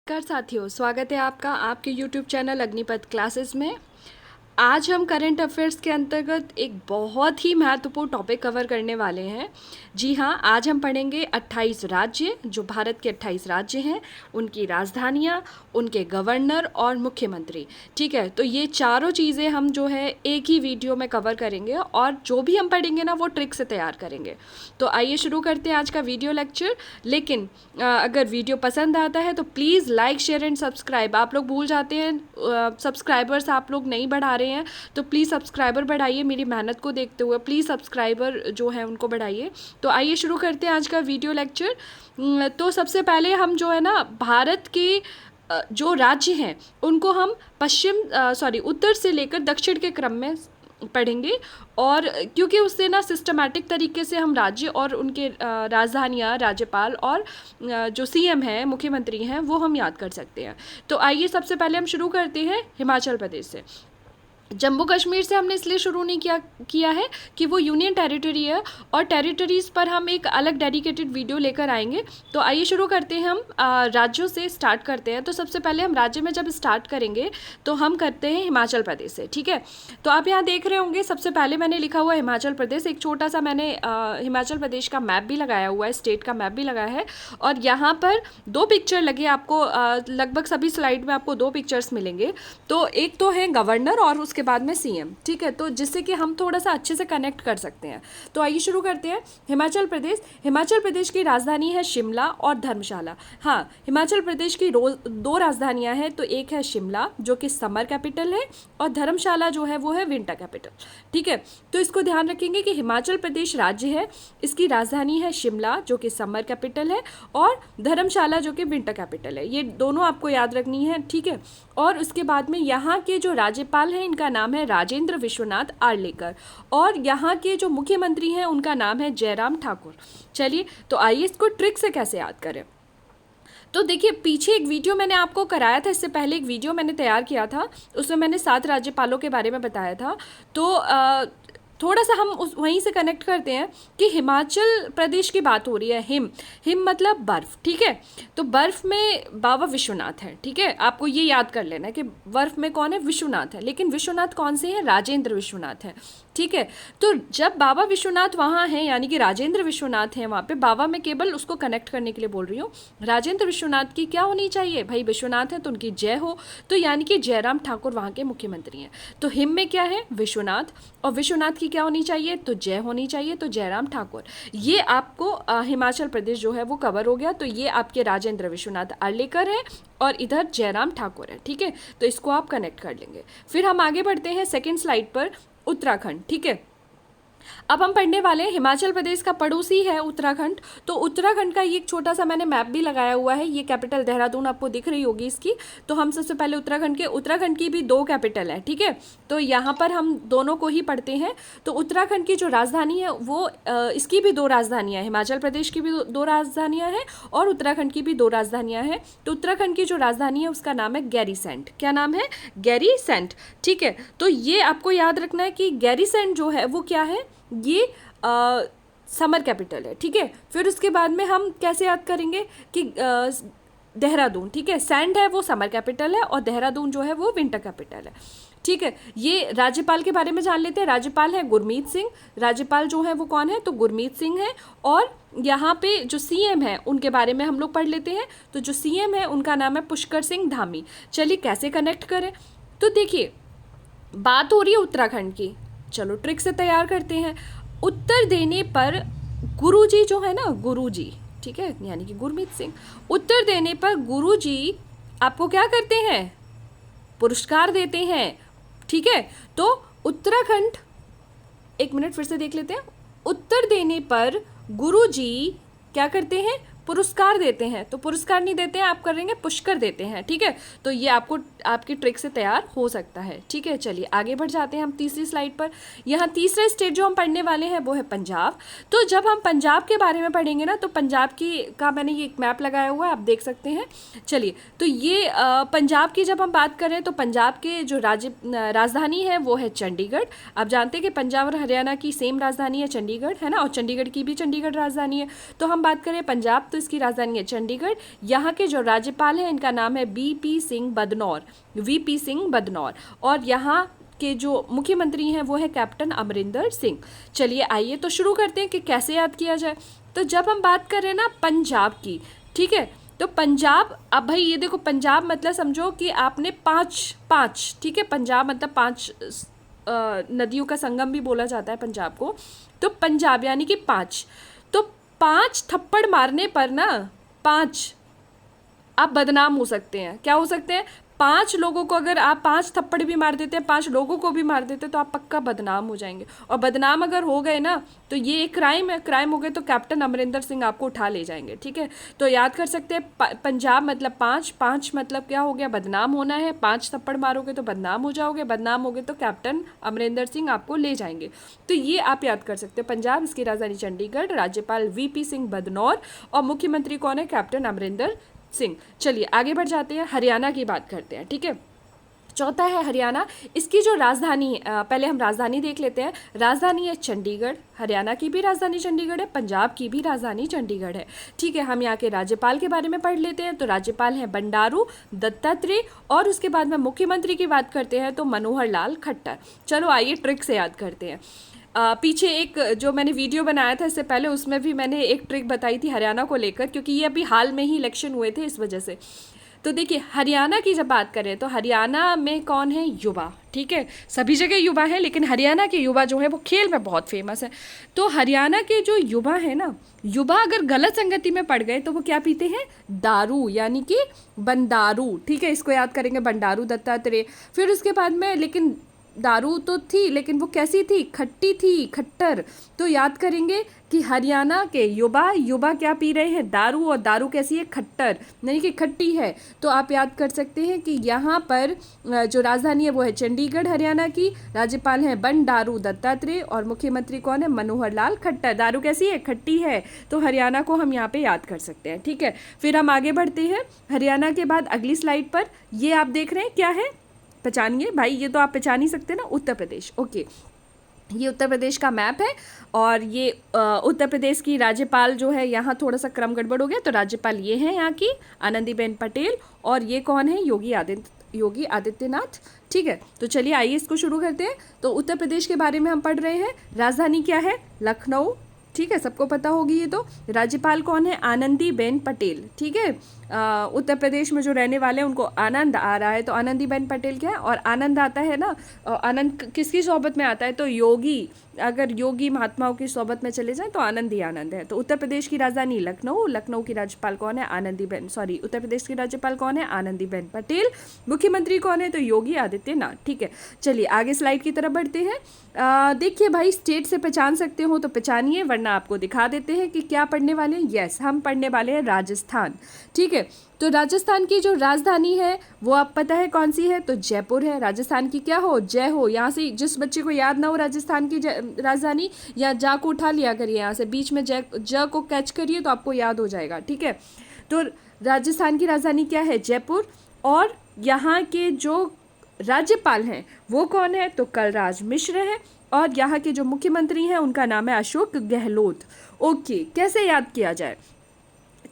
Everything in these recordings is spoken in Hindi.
नमस्कार साथियों, स्वागत है आपका आपके YouTube चैनल अग्निपथ क्लासेस में। आज हम करंट अफेयर्स के अंतर्गत एक बहुत ही महत्वपूर्ण टॉपिक कवर करने वाले हैं। जी हाँ, आज हम पढ़ेंगे 28 राज्य, जो भारत के 28 राज्य हैं, उनकी राजधानियाँ, उनके गवर्नर और मुख्यमंत्री। ठीक है, तो ये चारों चीज़ें हम जो है एक ही वीडियो में कवर करेंगे और जो भी हम पढ़ेंगे ना वो ट्रिक से तैयार करेंगे। तो आइए शुरू करते हैं आज का वीडियो लेक्चर। लेकिन अगर वीडियो पसंद आता है तो please like share and subscribe. आप लोग भूल जाते हैं, सब्सक्राइबर्स आप लोग नहीं बढ़ा रहे हैं, तो प्लीज़ सब्सक्राइबर बढ़ाइए। मेरी मेहनत को देखते हुए प्लीज़ सब्सक्राइबर जो है उनको बढ़ाइए। तो आइए शुरू करते हैं आज का वीडियो लेक्चर। तो सबसे पहले हम जो है ना भारत के जो राज्य हैं उनको हम उत्तर से लेकर दक्षिण के क्रम में पढ़ेंगे, और क्योंकि उससे ना सिस्टमैटिक तरीके से हम राज्य और उनके राजधानियाँ, राज्यपाल और जो सीएम है, मुख्यमंत्री हैं, वो हम याद कर सकते हैं। तो आइए सबसे पहले हम शुरू करते हैं हिमाचल प्रदेश से। जम्मू कश्मीर से हमने इसलिए शुरू नहीं किया है कि वो यूनियन टेरिटरी है और टेरिटरीज़ पर हम एक अलग डेडिकेटेड वीडियो लेकर आएंगे। तो आइए शुरू करते हैं, हम राज्यों से स्टार्ट करते हैं। तो सबसे पहले हम राज्य में जब स्टार्ट करेंगे तो हम करते हैं हिमाचल प्रदेश से। ठीक है, तो आप यहाँ देख रहे होंगे सबसे पहले मैंने लिखा हुआ हिमाचल प्रदेश। एक छोटा सा मैंने हिमाचल प्रदेश का मैप भी लगाया हुआ है, स्टेट का मैप भी लगाया है, और यहाँ पर दो पिक्चर लगे आपको। लगभग सभी स्लाइड में आपको दो पिक्चर्स मिलेंगे। तो एक तो है गवर्नर और उसके बाद में सीएम। ठीक है, तो जिससे कि हम थोड़ा सा अच्छे से कनेक्ट कर सकते हैं। तो आइए शुरू करते हैं। हिमाचल प्रदेश की राजधानी है शिमला और धर्मशाला। हाँ, हिमाचल प्रदेश की दो राजधानियां हैं, तो एक है शिमला जो कि समर कैपिटल है, और धर्मशाला जो है वो है विंटर कैपिटल। ठीक है, तो इसको ध्यान रखेंगे कि हिमाचल प्रदेश राज्य है, इसकी राजधानी है शिमला जो कि समर कैपिटल है, और धर्मशाला जो कि विंटर कैपिटल है। ये दोनों आपको याद रखनी है। ठीक है, और उसके बाद में यहाँ के जो राज्यपाल हैं इनका नाम है राजेंद्र विश्वनाथ आर्लेकर, और यहाँ के जो मुख्यमंत्री हैं उनका नाम है जयराम ठाकुर। चलिए, तो आइए इसको ट्रिक से कैसे याद करें। तो देखिए, पीछे एक वीडियो मैंने आपको कराया था, इससे पहले एक वीडियो मैंने तैयार किया था, उसमें मैंने 7 राज्यपालों के बारे में बताया था। तो थोड़ा सा हम वहीं से कनेक्ट करते हैं कि हिमाचल प्रदेश की बात हो रही है। हिम मतलब बर्फ़। ठीक है, तो बर्फ़ में बाबा विश्वनाथ है। ठीक है, आपको ये याद कर लेना है कि बर्फ़ में कौन है, विश्वनाथ है। लेकिन विश्वनाथ कौन से हैं, राजेंद्र विश्वनाथ है। ठीक है, तो जब बाबा विश्वनाथ वहाँ हैं, यानी कि राजेंद्र विश्वनाथ हैं वहाँ पे, बाबा में केवल उसको कनेक्ट करने के लिए बोल रही हूँ। राजेंद्र विश्वनाथ की क्या होनी चाहिए, भाई विश्वनाथ है तो उनकी जय हो, तो यानी कि जयराम ठाकुर वहाँ के मुख्यमंत्री हैं। तो हिम में क्या है, विश्वनाथ, और विश्वनाथ की क्या होनी चाहिए, तो जय होनी चाहिए, तो जयराम ठाकुर। ये आपको हिमाचल प्रदेश जो है वो कवर हो गया। तो ये आपके राजेंद्र विश्वनाथ आर्लेकर है और इधर जयराम ठाकुर है। ठीक है, तो इसको आप कनेक्ट कर लेंगे। फिर हम आगे बढ़ते हैं सेकेंड स्लाइड पर, उत्तराखंड। ठीक है, अब हम पढ़ने वाले हैं हिमाचल प्रदेश का पड़ोसी है उत्तराखंड। तो उत्तराखंड का ये एक छोटा सा मैंने मैप भी लगाया हुआ है। ये कैपिटल देहरादून आपको दिख रही होगी इसकी। तो हम सबसे पहले उत्तराखंड की भी 2 कैपिटल है। ठीक है, तो यहाँ पर हम दोनों को ही पढ़ते हैं। तो उत्तराखंड की जो राजधानी है वो इसकी भी 2 राजधानियाँ हैं, हिमाचल प्रदेश की भी 2 राजधानियाँ हैं और उत्तराखंड की भी 2 राजधानियाँ हैं। तो उत्तराखंड की जो राजधानी है उसका नाम है गैरीसेंट। क्या नाम है, गैरीसेंट। ठीक है, तो ये आपको याद रखना है कि गैरीसेंट जो है वो क्या है, ये समर कैपिटल है। ठीक है, फिर उसके बाद में हम कैसे याद करेंगे कि देहरादून। ठीक है, सैंड है वो समर कैपिटल है और देहरादून जो है वो विंटर कैपिटल है। ठीक है, ये राज्यपाल के बारे में जान लेते हैं। राज्यपाल है गुरमीत सिंह। राज्यपाल जो है वो कौन है, तो गुरमीत सिंह है। और यहाँ पे जो सीएम है उनके बारे में हम लोग पढ़ लेते हैं। तो जो सीएम है उनका नाम है पुष्कर सिंह धामी। चलिए कैसे कनेक्ट करें, तो देखिए बात हो रही है उत्तराखंड की। चलो ट्रिक से तैयार करते हैं। उत्तर देने पर गुरुजी जो है ना, गुरुजी, ठीक है, यानी कि गुरमीत सिंह, उत्तर देने पर गुरुजी आपको क्या करते हैं, पुरस्कार देते हैं। ठीक है, तो उत्तराखंड, एक मिनट फिर से देख लेते हैं। उत्तर देने पर गुरुजी क्या करते हैं, पुरस्कार देते हैं। तो पुरस्कार नहीं देते हैं, आप करेंगे पुष्कर देते हैं। ठीक है, तो ये आपको आपकी ट्रिक से तैयार हो सकता है। ठीक है, चलिए आगे बढ़ जाते हैं हम तीसरी स्लाइड पर। यहाँ तीसरा स्टेट जो हम पढ़ने वाले हैं वो है पंजाब। तो जब हम पंजाब के बारे में पढ़ेंगे ना, तो पंजाब का मैंने ये एक मैप लगाया हुआ है, आप देख सकते हैं। चलिए, तो ये पंजाब की जब हम बात करें तो पंजाब के जो राजधानी है वो है चंडीगढ़। आप जानते हैं कि पंजाब और हरियाणा की सेम राजधानी है चंडीगढ़, है ना, और चंडीगढ़ की भी चंडीगढ़ राजधानी है। तो हम बात करें पंजाब तो इसकी राजधानी है चंडीगढ़। यहाँ के जो राज्यपाल हैं इनका नाम है वीपी सिंह बदनौर। और यहाँ के जो मुख्यमंत्री हैं वो है कैप्टन अमरिंदर सिंह। चलिए आइए तो शुरू करते हैं कि कैसे याद किया जाए। तो जब हम बात कर रहे हैं ना पंजाब की, ठीक है, तो पंजाब, अब भाई ये देखो पंजाब मतलब समझो कि आपने पाँच, ठीक है, पंजाब मतलब 5 नदियों का संगम भी बोला जाता है पंजाब को। तो पंजाब यानी कि 5, तो 5 थप्पड़ मारने पर ना 5 आप बदनाम हो सकते हैं। क्या हो सकते हैं? 5 लोगों को अगर आप 5 थप्पड़ भी मार देते हैं, 5 लोगों को भी मार देते हैं, तो आप पक्का बदनाम हो जाएंगे। और बदनाम अगर हो गए ना तो ये एक क्राइम है, क्राइम हो गए तो कैप्टन अमरिंदर सिंह आपको उठा ले जाएंगे, ठीक है। तो याद कर सकते हैं पंजाब मतलब 5 मतलब क्या हो गया? बदनाम होना है। 5 थप्पड़ मारोगे तो बदनाम हो जाओगे, बदनाम हो गए तो कैप्टन अमरिंदर सिंह आपको ले जाएंगे। तो ये आप याद कर सकते हो पंजाब, इसकी राजधानी चंडीगढ़, राज्यपाल वीपी सिंह बदनौर और मुख्यमंत्री कौन है? कैप्टन अमरिंदर सिंह। चलिए आगे बढ़ जाते हैं, हरियाणा की बात करते हैं, ठीक है। चौथा है हरियाणा। इसकी जो राजधानी, पहले हम राजधानी देख लेते हैं। राजधानी है चंडीगढ़, हरियाणा की भी राजधानी चंडीगढ़ है, पंजाब की भी राजधानी चंडीगढ़ है, ठीक है। हम यहाँ के राज्यपाल के बारे में पढ़ लेते हैं। तो राज्यपाल हैं बंडारू दत्तात्रेय, और उसके बाद में मुख्यमंत्री की बात करते हैं तो मनोहर लाल खट्टर। चलो आइए ट्रिक से याद करते हैं। पीछे एक जो मैंने वीडियो बनाया था इससे पहले, उसमें भी मैंने एक ट्रिक बताई थी हरियाणा को लेकर, क्योंकि ये अभी हाल में ही इलेक्शन हुए थे इस वजह से। तो देखिए हरियाणा की जब बात करें तो हरियाणा में कौन है? युवा, ठीक है। सभी जगह युवा है, लेकिन हरियाणा के युवा जो है वो खेल में बहुत फेमस है। तो हरियाणा के जो युवा है ना, युवा अगर गलत संगति में पड़ गए तो वो क्या पीते हैं? दारू, यानी कि बंडारू, ठीक है। इसको याद करेंगे, बंडारू दत्तात्रेय। फिर उसके बाद में, लेकिन दारू तो थी लेकिन वो कैसी थी? खट्टी थी, खट्टर। तो याद करेंगे कि हरियाणा के युवा क्या पी रहे हैं? दारू, और दारू कैसी है? खट्टर, नहीं कि खट्टी है। तो आप याद कर सकते हैं कि यहाँ पर जो राजधानी है वो है चंडीगढ़ हरियाणा की, राज्यपाल हैं बंडारू दत्तात्रेय और मुख्यमंत्री कौन है? मनोहर लाल खट्टर। दारू कैसी है? खट्टी है। तो हरियाणा को हम यहाँ पे याद कर सकते हैं, ठीक है। फिर हम आगे बढ़ते हैं हरियाणा के बाद अगली स्लाइड पर। ये आप देख रहे हैं क्या है? पहचानिए भाई, ये तो आप पहचान ही सकते हैं ना, उत्तर प्रदेश। ओके, ये उत्तर प्रदेश का मैप है। और ये उत्तर प्रदेश की राज्यपाल जो है, यहाँ थोड़ा सा क्रम गड़बड़ हो गया, तो राज्यपाल ये हैं यहाँ की आनंदीबेन पटेल, और ये कौन है? योगी आदित्यनाथ, ठीक है। तो चलिए आइए इसको शुरू करते हैं। तो उत्तर प्रदेश के बारे में हम पढ़ रहे हैं। राजधानी क्या है? लखनऊ, ठीक है, सबको पता होगी ये तो। राज्यपाल कौन है? आनंदीबेन पटेल, ठीक है। उत्तर प्रदेश में जो रहने वाले हैं उनको आनंद आ रहा है, तो आनंदीबेन पटेल क्या है? और आनंद आता है ना, आनंद किसकी सोहबत में आता है? तो योगी, अगर योगी महात्माओं की सोहबत में चले जाएं तो आनंद ही आनंद है। तो उत्तर प्रदेश की राजधानी लखनऊ, लखनऊ की राज्यपाल कौन है? उत्तर प्रदेश की राज्यपाल कौन है? आनंदीबेन पटेल। मुख्यमंत्री कौन है? तो योगी आदित्यनाथ, ठीक है। चलिए आगे स्लाइड की तरफ बढ़ते हैं। देखिए भाई, स्टेट से पहचान सकते हो तो पहचानिए, वरना आपको दिखा देते हैं कि क्या पढ़ने वाले हैं। यस, हम पढ़ने वाले हैं राजस्थान, ठीक है। तो राजस्थान की जो राजधानी है वो आप पता है कौन सी है? तो जयपुर है। राजस्थान की क्या हो? जय हो। यहाँ से जिस बच्चे को याद ना हो राजस्थान की राजधानी, या जा को उठा लिया करिए, यहाँ से बीच में ज को कैच करिए तो आपको याद हो जाएगा, ठीक है। तो राजस्थान की राजधानी क्या है? जयपुर। और यहाँ के जो राज्यपाल हैं वो कौन है? तो कलराज मिश्र है। और यहाँ के जो मुख्यमंत्री हैं उनका नाम है अशोक गहलोत। ओके, कैसे याद किया जाए?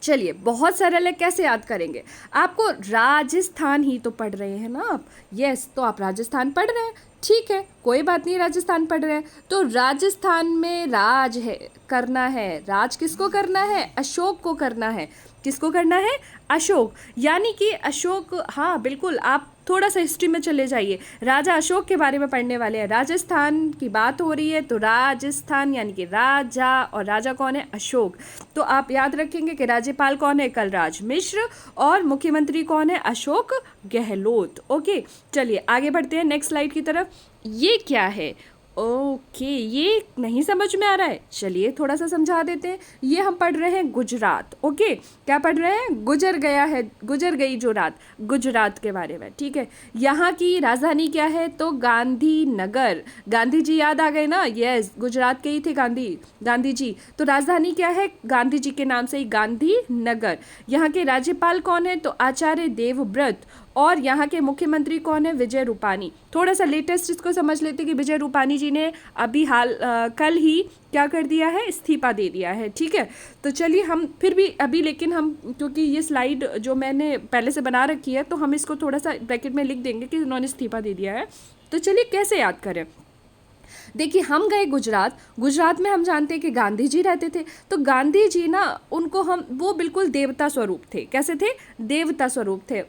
चलिए, बहुत सरल है, कैसे याद करेंगे? आपको राजस्थान ही तो पढ़ रहे हैं ना आप। यस, तो आप राजस्थान पढ़ रहे हैं, ठीक है, कोई बात नहीं, राजस्थान पढ़ रहे हैं। तो राजस्थान में राज है, करना है। राज किसको करना है? अशोक को करना है। किसको करना है? अशोक, यानी कि अशोक, हाँ बिल्कुल, आप थोड़ा सा हिस्ट्री में चले जाइए, राजा अशोक के बारे में पढ़ने वाले हैं। राजस्थान की बात हो रही है तो राजस्थान यानी कि राजा, और राजा कौन है? अशोक। तो आप याद रखेंगे कि राज्यपाल कौन है? कलराज मिश्र, और मुख्यमंत्री कौन है? अशोक गहलोत। ओके, चलिए आगे बढ़ते हैं नेक्स्ट स्लाइड की तरफ। ये क्या है? ओके, ये नहीं समझ में आ रहा है, चलिए थोड़ा सा समझा देते हैं। ये हम पढ़ रहे हैं गुजरात। ओके, क्या पढ़ रहे हैं? गुजर गई जो रात, गुजरात के बारे में, ठीक है। यहाँ की राजधानी क्या है? तो गांधीनगर। गांधी जी याद आ गए ना? यस, गुजरात के ही थे गांधी जी। तो राजधानी क्या है? गांधी जी के नाम से ही गांधीनगर। यहाँ के राज्यपाल कौन है? तो आचार्य देवव्रत। और यहाँ के मुख्यमंत्री कौन है? विजय रूपानी। थोड़ा सा लेटेस्ट इसको समझ लेते कि विजय रूपानी जी ने अभी कल ही क्या कर दिया है? इस्तीफा दे दिया है। ठीक है, तो चलिए हम फिर भी अभी, लेकिन हम क्योंकि ये स्लाइड जो मैंने पहले से बना रखी है तो हम इसको थोड़ा सा ब्रैकेट में लिख देंगे कि उन्होंने इस्तीफा दे दिया है। तो चलिए कैसे याद करें। देखिए, हम गए गुजरात में हम जानते हैं कि गांधी जी रहते थे। तो गांधी जी ना, उनको वो बिल्कुल देवता स्वरूप थे। कैसे थे? देवता स्वरूप थे,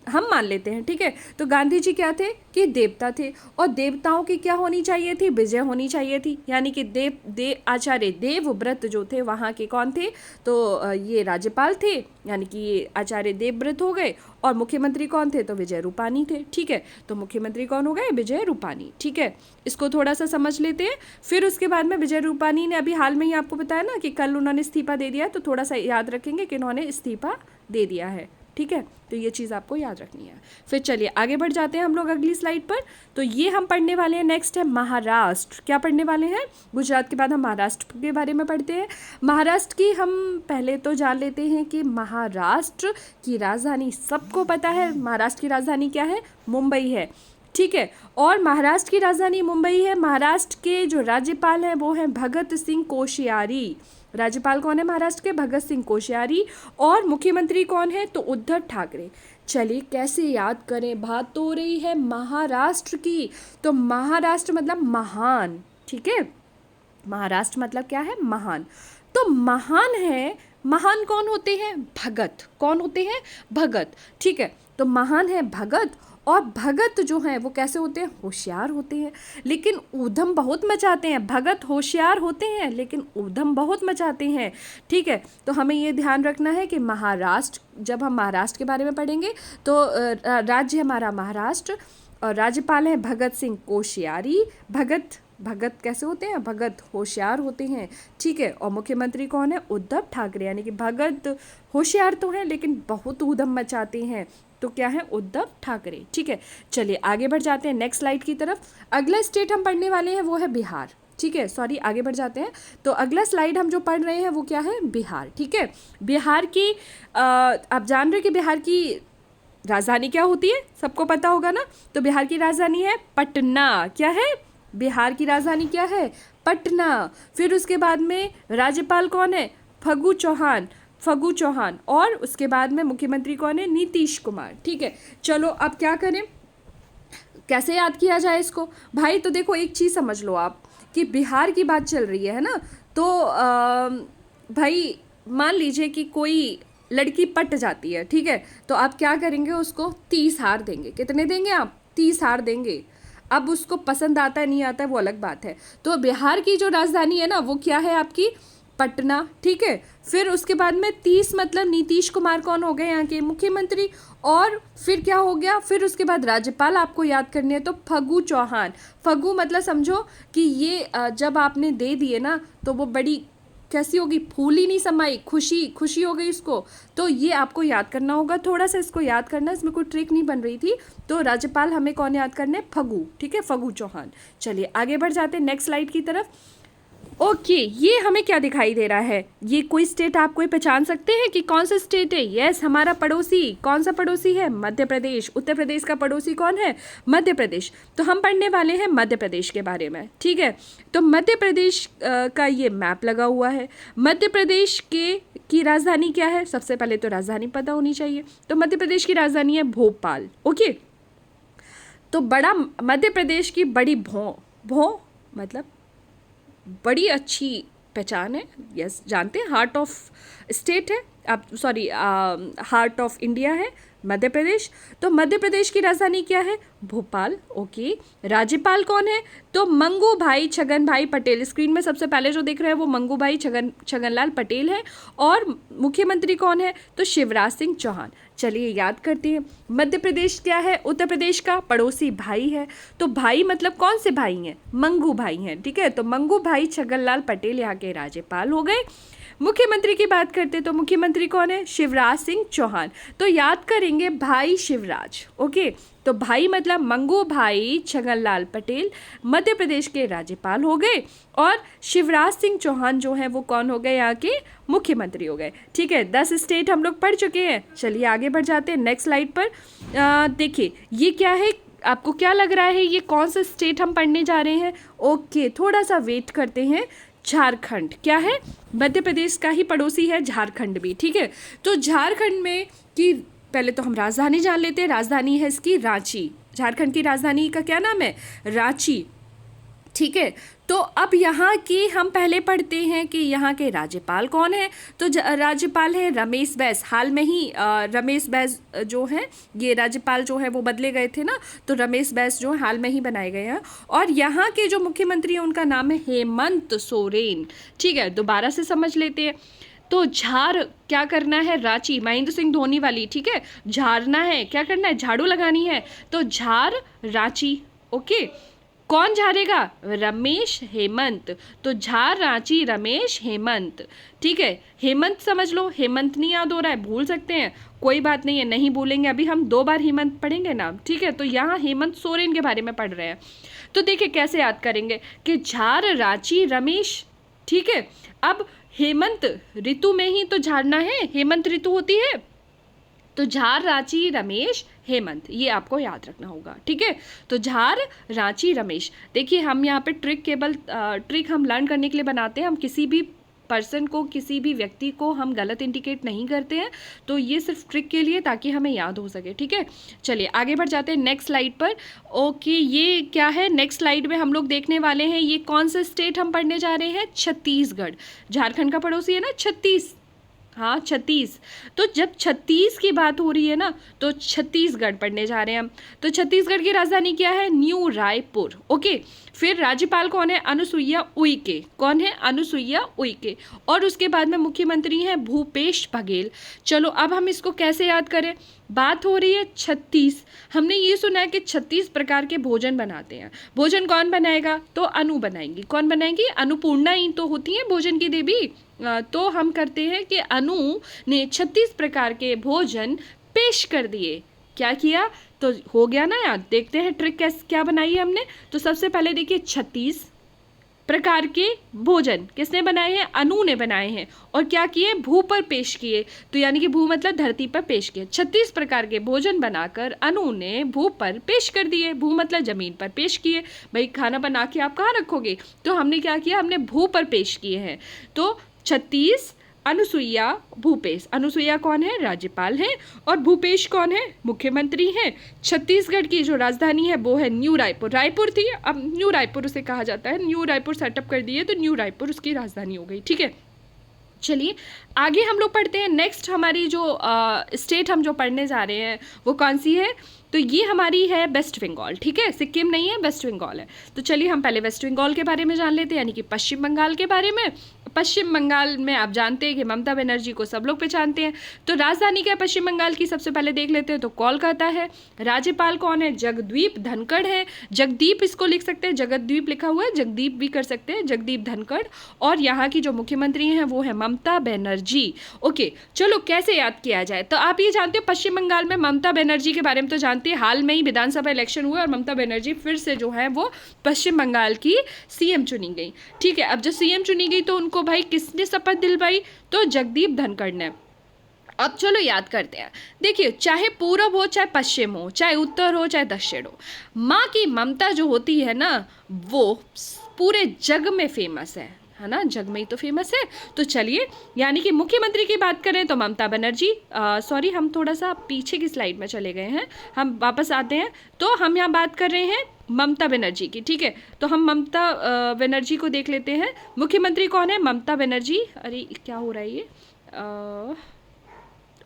हम मान लेते हैं। ठीक है, तो गांधी जी क्या थे? कि देवता थे, और देवताओं की क्या होनी चाहिए थी? विजय होनी चाहिए थी। यानी कि आचार्य देवव्रत जो थे वहाँ के कौन थे? तो ये राज्यपाल थे, यानी कि ये आचार्य देवव्रत हो गए। और मुख्यमंत्री कौन थे? तो विजय रूपानी थे। ठीक है, तो मुख्यमंत्री कौन हो गए? विजय रूपानी। ठीक है, इसको थोड़ा सा समझ लेते हैं। फिर उसके बाद में विजय रूपानी ने अभी हाल में ही आपको बताया ना कि कल उन्होंने इस्तीफा दे दिया है, तो थोड़ा सा याद रखेंगे कि उन्होंने इस्तीफा दे दिया है। ठीक है, तो ये चीज़ आपको याद रखनी है। फिर चलिए आगे बढ़ जाते हैं हम लोग अगली स्लाइड पर। तो ये हम पढ़ने वाले हैं, नेक्स्ट है महाराष्ट्र। क्या पढ़ने वाले हैं? गुजरात के बाद हम महाराष्ट्र के बारे में पढ़ते हैं। महाराष्ट्र की हम पहले तो जान लेते हैं कि महाराष्ट्र की राजधानी सबको पता है। महाराष्ट्र की राजधानी क्या है? मुंबई है। ठीक है, और महाराष्ट्र की राजधानी मुंबई है। महाराष्ट्र के जो राज्यपाल हैं वो हैं भगत सिंह कोश्यारी। राज्यपाल कौन है महाराष्ट्र के? भगत सिंह कोश्यारी। और मुख्यमंत्री कौन है? तो उद्धव ठाकरे। चलिए कैसे याद करें, बात तो हो रही है महाराष्ट्र की। तो महाराष्ट्र मतलब महान। ठीक है, महाराष्ट्र मतलब क्या है? महान। तो महान है, महान कौन होते हैं? भगत। कौन होते हैं? भगत। ठीक है, तो महान है भगत। और भगत जो हैं वो कैसे होते हैं? होशियार होते हैं, लेकिन ऊधम बहुत मचाते हैं। भगत होशियार होते हैं लेकिन ऊधम बहुत मचाते हैं। ठीक है, तो हमें ये ध्यान रखना है कि महाराष्ट्र, जब हम महाराष्ट्र के बारे में पढ़ेंगे तो राज्य हमारा महाराष्ट्र, और राज्यपाल है भगत सिंह कोश्यारी। भगत कैसे होते हैं? भगत होशियार होते हैं। ठीक है, और मुख्यमंत्री कौन है? उद्धव ठाकरे। यानी कि भगत होशियार तो हैं लेकिन बहुत ऊधम मचाते हैं, तो क्या है? उद्धव ठाकरे। ठीक है, चलिए आगे बढ़ जाते हैं नेक्स्ट स्लाइड की तरफ। अगला स्टेट हम पढ़ने वाले हैं वो है बिहार। ठीक है, सॉरी, आगे बढ़ जाते हैं। तो अगला स्लाइड हम जो पढ़ रहे हैं वो क्या है? बिहार। ठीक है, बिहार की आप जान रहे हैं कि बिहार की राजधानी क्या होती है? सबको पता होगा ना। तो बिहार की राजधानी है पटना। क्या है? बिहार की राजधानी क्या है? पटना। फिर उसके बाद में राज्यपाल कौन है? फगू चौहान। और उसके बाद में मुख्यमंत्री कौन है? नीतीश कुमार। ठीक है, चलो अब क्या करें, कैसे याद किया जाए इसको? भाई तो देखो, एक चीज़ समझ लो आप कि बिहार की बात चल रही है ना, तो भाई मान लीजिए कि कोई लड़की पट जाती है। ठीक है, तो आप क्या करेंगे? उसको 30 हार देंगे। कितने देंगे आप? 30 हार देंगे। अब उसको पसंद आता है नहीं आता है वो अलग बात है। तो बिहार की जो राजधानी है ना वो क्या है आपकी? पटना। ठीक है, फिर उसके बाद में 30 मतलब नीतीश कुमार कौन हो गए? यहाँ के मुख्यमंत्री। और फिर क्या हो गया? फिर उसके बाद राज्यपाल आपको याद करनी है, तो फगू चौहान। फगू मतलब समझो कि ये जब आपने दे दिए ना तो वो बड़ी कैसी होगी? फूली नहीं समाई, खुशी हो गई उसको। तो ये आपको याद करना होगा, थोड़ा सा इसको याद करना, इसमें कोई ट्रिक नहीं बन रही थी। तो राज्यपाल हमें कौन याद करना है? फगू। ठीक है, फगू चौहान। चलिए आगे बढ़ जाते हैं नेक्स्ट स्लाइड की तरफ। ओके, ये हमें क्या दिखाई दे रहा है? ये कोई स्टेट आप कोई पहचान सकते हैं कि कौन सा स्टेट है? यस, हमारा पड़ोसी। कौन सा पड़ोसी है? मध्य प्रदेश। उत्तर प्रदेश का पड़ोसी कौन है? मध्य प्रदेश। तो हम पढ़ने वाले हैं मध्य प्रदेश के बारे में। ठीक है, तो मध्य प्रदेश का ये मैप लगा हुआ है। मध्य प्रदेश की राजधानी क्या है? सबसे पहले तो राजधानी पता होनी चाहिए। तो मध्य प्रदेश की राजधानी है भोपाल। ओके, तो बड़ा मध्य प्रदेश की बड़ी भो मतलब बड़ी अच्छी पहचान है। यस, जानते हैं, हार्ट ऑफ स्टेट है, आप सॉरी हार्ट ऑफ इंडिया है मध्य प्रदेश। तो मध्य प्रदेश की राजधानी क्या है? भोपाल। ओके, राज्यपाल कौन है? तो मंगू भाई छगन भाई पटेल। स्क्रीन में सबसे पहले जो दिख रहे हैं वो मंगू भाई छगनलाल पटेल है। और मुख्यमंत्री कौन है? तो शिवराज सिंह चौहान। चलिए याद करते हैं, मध्य प्रदेश क्या है? उत्तर प्रदेश का पड़ोसी भाई है। तो भाई मतलब कौन से भाई हैं? मंगू भाई हैं। ठीक है, तो मंगू भाई छगनलाल पटेल यहाँ के राज्यपाल हो गए। मुख्यमंत्री की बात करते हैं तो मुख्यमंत्री कौन है? शिवराज सिंह चौहान। तो याद करेंगे भाई शिवराज। ओके, तो भाई मतलब मंगू भाई छगनलाल पटेल मध्य प्रदेश के राज्यपाल हो गए, और शिवराज सिंह चौहान जो है वो कौन हो गए? यहाँ के मुख्यमंत्री हो गए। ठीक है, 10 स्टेट हम लोग पढ़ चुके हैं। चलिए आगे बढ़ जाते हैं नेक्स्ट स्लाइड पर। देखिए ये क्या है, आपको क्या लग रहा है ये कौन सा स्टेट हम पढ़ने जा रहे हैं? ओके, थोड़ा सा वेट करते हैं। झारखंड क्या है? मध्य प्रदेश का ही पड़ोसी है झारखंड भी। ठीक है, तो झारखंड में की पहले तो हम राजधानी जान लेते हैं। राजधानी है इसकी रांची। झारखंड की राजधानी का क्या नाम है? रांची। ठीक है, तो अब यहाँ के हम पहले पढ़ते हैं कि यहाँ के राज्यपाल कौन है। तो राज्यपाल है रमेश बैस। हाल में ही रमेश बैस जो है, ये राज्यपाल जो है वो बदले गए थे ना, तो रमेश बैस जो हाल में ही बनाए गए हैं। और यहाँ के जो मुख्यमंत्री हैं उनका नाम है हेमंत सोरेन। ठीक है, दोबारा से समझ लेते हैं। तो झार क्या करना है? रांची, महेंद्र सिंह धोनी वाली। ठीक है, झारना है, क्या करना है? झाड़ू लगानी है। तो झार रांची। ओके, कौन झाड़ेगा? रमेश हेमंत। तो झार रांची रमेश हेमंत। ठीक है, हेमंत समझ लो। हेमंत नहीं याद हो रहा है, भूल सकते हैं, कोई बात नहीं है, नहीं भूलेंगे। अभी हम 2 बार हेमंत पढ़ेंगे ना। ठीक है, तो यहाँ हेमंत सोरेन के बारे में पढ़ रहे हैं। तो देखिए कैसे याद करेंगे कि झार रांची रमेश। ठीक है, अब हेमंत ऋतु में ही तो झाड़ना है, हेमंत ऋतु होती है। तो झार रांची रमेश हेमंत, ये आपको याद रखना होगा। ठीक है, तो झार रांची रमेश। देखिए हम यहाँ पे ट्रिक हम लर्न करने के लिए बनाते हैं। हम किसी भी पर्सन को, किसी भी व्यक्ति को हम गलत इंडिकेट नहीं करते हैं। तो ये सिर्फ ट्रिक के लिए, ताकि हमें याद हो सके। ठीक है, चलिए आगे बढ़ जाते हैं नेक्स्ट स्लाइड पर। ओके, ये क्या है? नेक्स्ट स्लाइड में हम लोग देखने वाले हैं ये कौन सा स्टेट हम पढ़ने जा रहे हैं? छत्तीसगढ़। झारखंड का पड़ोसी है ना छत्तीस। हाँ, 36। तो जब 36 की बात हो रही है ना, तो छत्तीसगढ़ पढ़ने जा रहे हैं हम। तो छत्तीसगढ़ की राजधानी क्या है? न्यू रायपुर। ओके, फिर राज्यपाल कौन है? अनुसुईया उइके। कौन है? अनुसुईया उइके। और उसके बाद में मुख्यमंत्री हैं भूपेश बघेल। चलो अब हम इसको कैसे याद करें? बात हो रही है 36। हमने ये सुना है कि 36 प्रकार के भोजन बनाते हैं। भोजन कौन बनाएगा? तो अनु बनाएंगी। कौन बनाएंगी? अन्नपूर्णा ही तो होती है भोजन की देवी। तो हम करते हैं कि अनु ने 36 प्रकार के भोजन पेश कर दिए। क्या किया? तो हो गया ना याद। देखते हैं ट्रिक कैसे क्या बनाई है हमने। तो सबसे पहले देखिए 36 प्रकार के भोजन किसने बनाए हैं? अनु ने बनाए हैं। और क्या किए? भू पर पेश किए। तो यानी कि भू मतलब धरती पर पेश किए। 36 प्रकार के भोजन बनाकर अनु ने भू पर पेश कर दिए। भू मतलब जमीन पर पेश किए। भाई खाना बना के आप कहाँ रखोगे? तो हमने क्या किया? हमने भू पर पेश किए हैं। तो 36 अनुसुईया भूपेश। अनुसुईया कौन है? राज्यपाल हैं। और भूपेश कौन है? मुख्यमंत्री हैं। छत्तीसगढ़ की जो राजधानी है वो है न्यू रायपुर। रायपुर थी, अब न्यू रायपुर उसे कहा जाता है। न्यू रायपुर सेटअप कर दिए तो न्यू रायपुर उसकी राजधानी हो गई। ठीक है, चलिए आगे हम लोग पढ़ते हैं। नेक्स्ट हमारी जो स्टेट हम जो पढ़ने जा रहे हैं वो कौन सी है? तो ये हमारी है वेस्ट बंगाल। ठीक है, सिक्किम नहीं है, वेस्ट बंगाल है। तो चलिए हम पहले वेस्ट बंगाल के बारे में जान लेते हैं, यानी कि पश्चिम बंगाल के बारे में। पश्चिम बंगाल में आप जानते हैं कि ममता बनर्जी को सब लोग पहचानते हैं। तो राजधानी क्या है पश्चिम बंगाल की? सबसे पहले देख लेते हैं, तो कोलकाता है। राज्यपाल कौन है? जगदीप धनखड़ है। जगदीप इसको लिख सकते हैं, जगदीप लिखा हुआ है, जगदीप भी कर सकते हैं, जगदीप धनखड़। और यहाँ की जो मुख्यमंत्री हैं वो है ममता बनर्जी। ओके, चलो कैसे याद किया जाए? तो आप ये जानते हो पश्चिम बंगाल में ममता बनर्जी के बारे में तो जानते हैं, हाल में ही विधानसभा इलेक्शन हुआ और ममता बनर्जी फिर से जो है वो पश्चिम बंगाल की सीएम चुनी गई। ठीक है, अब जब सीएम चुनी गई तो उनको भाई किसने शपथ दिलवाई? तो जगदीप धनखड़ ने। अब चलो याद करते हैं। देखिए, चाहे पूरब हो, चाहे पश्चिम हो, चाहे उत्तर हो, चाहे दक्षिण हो, माँ की ममता जो होती है ना वो पूरे जग में फेमस है ना, जग में ही तो फेमस है। तो चलिए, यानी कि मुख्यमंत्री की बात करें तो ममता बनर्जी, सॉरी हम थोड़ा सा पीछे की स्लाइड में चले गए हैं, हम वापस आते हैं। तो हम यहाँ बात कर रहे हैं ममता बनर्जी की। ठीक है, तो हम ममता बनर्जी को देख लेते हैं। मुख्यमंत्री कौन है? ममता बनर्जी। अरे क्या हो रहा है ये?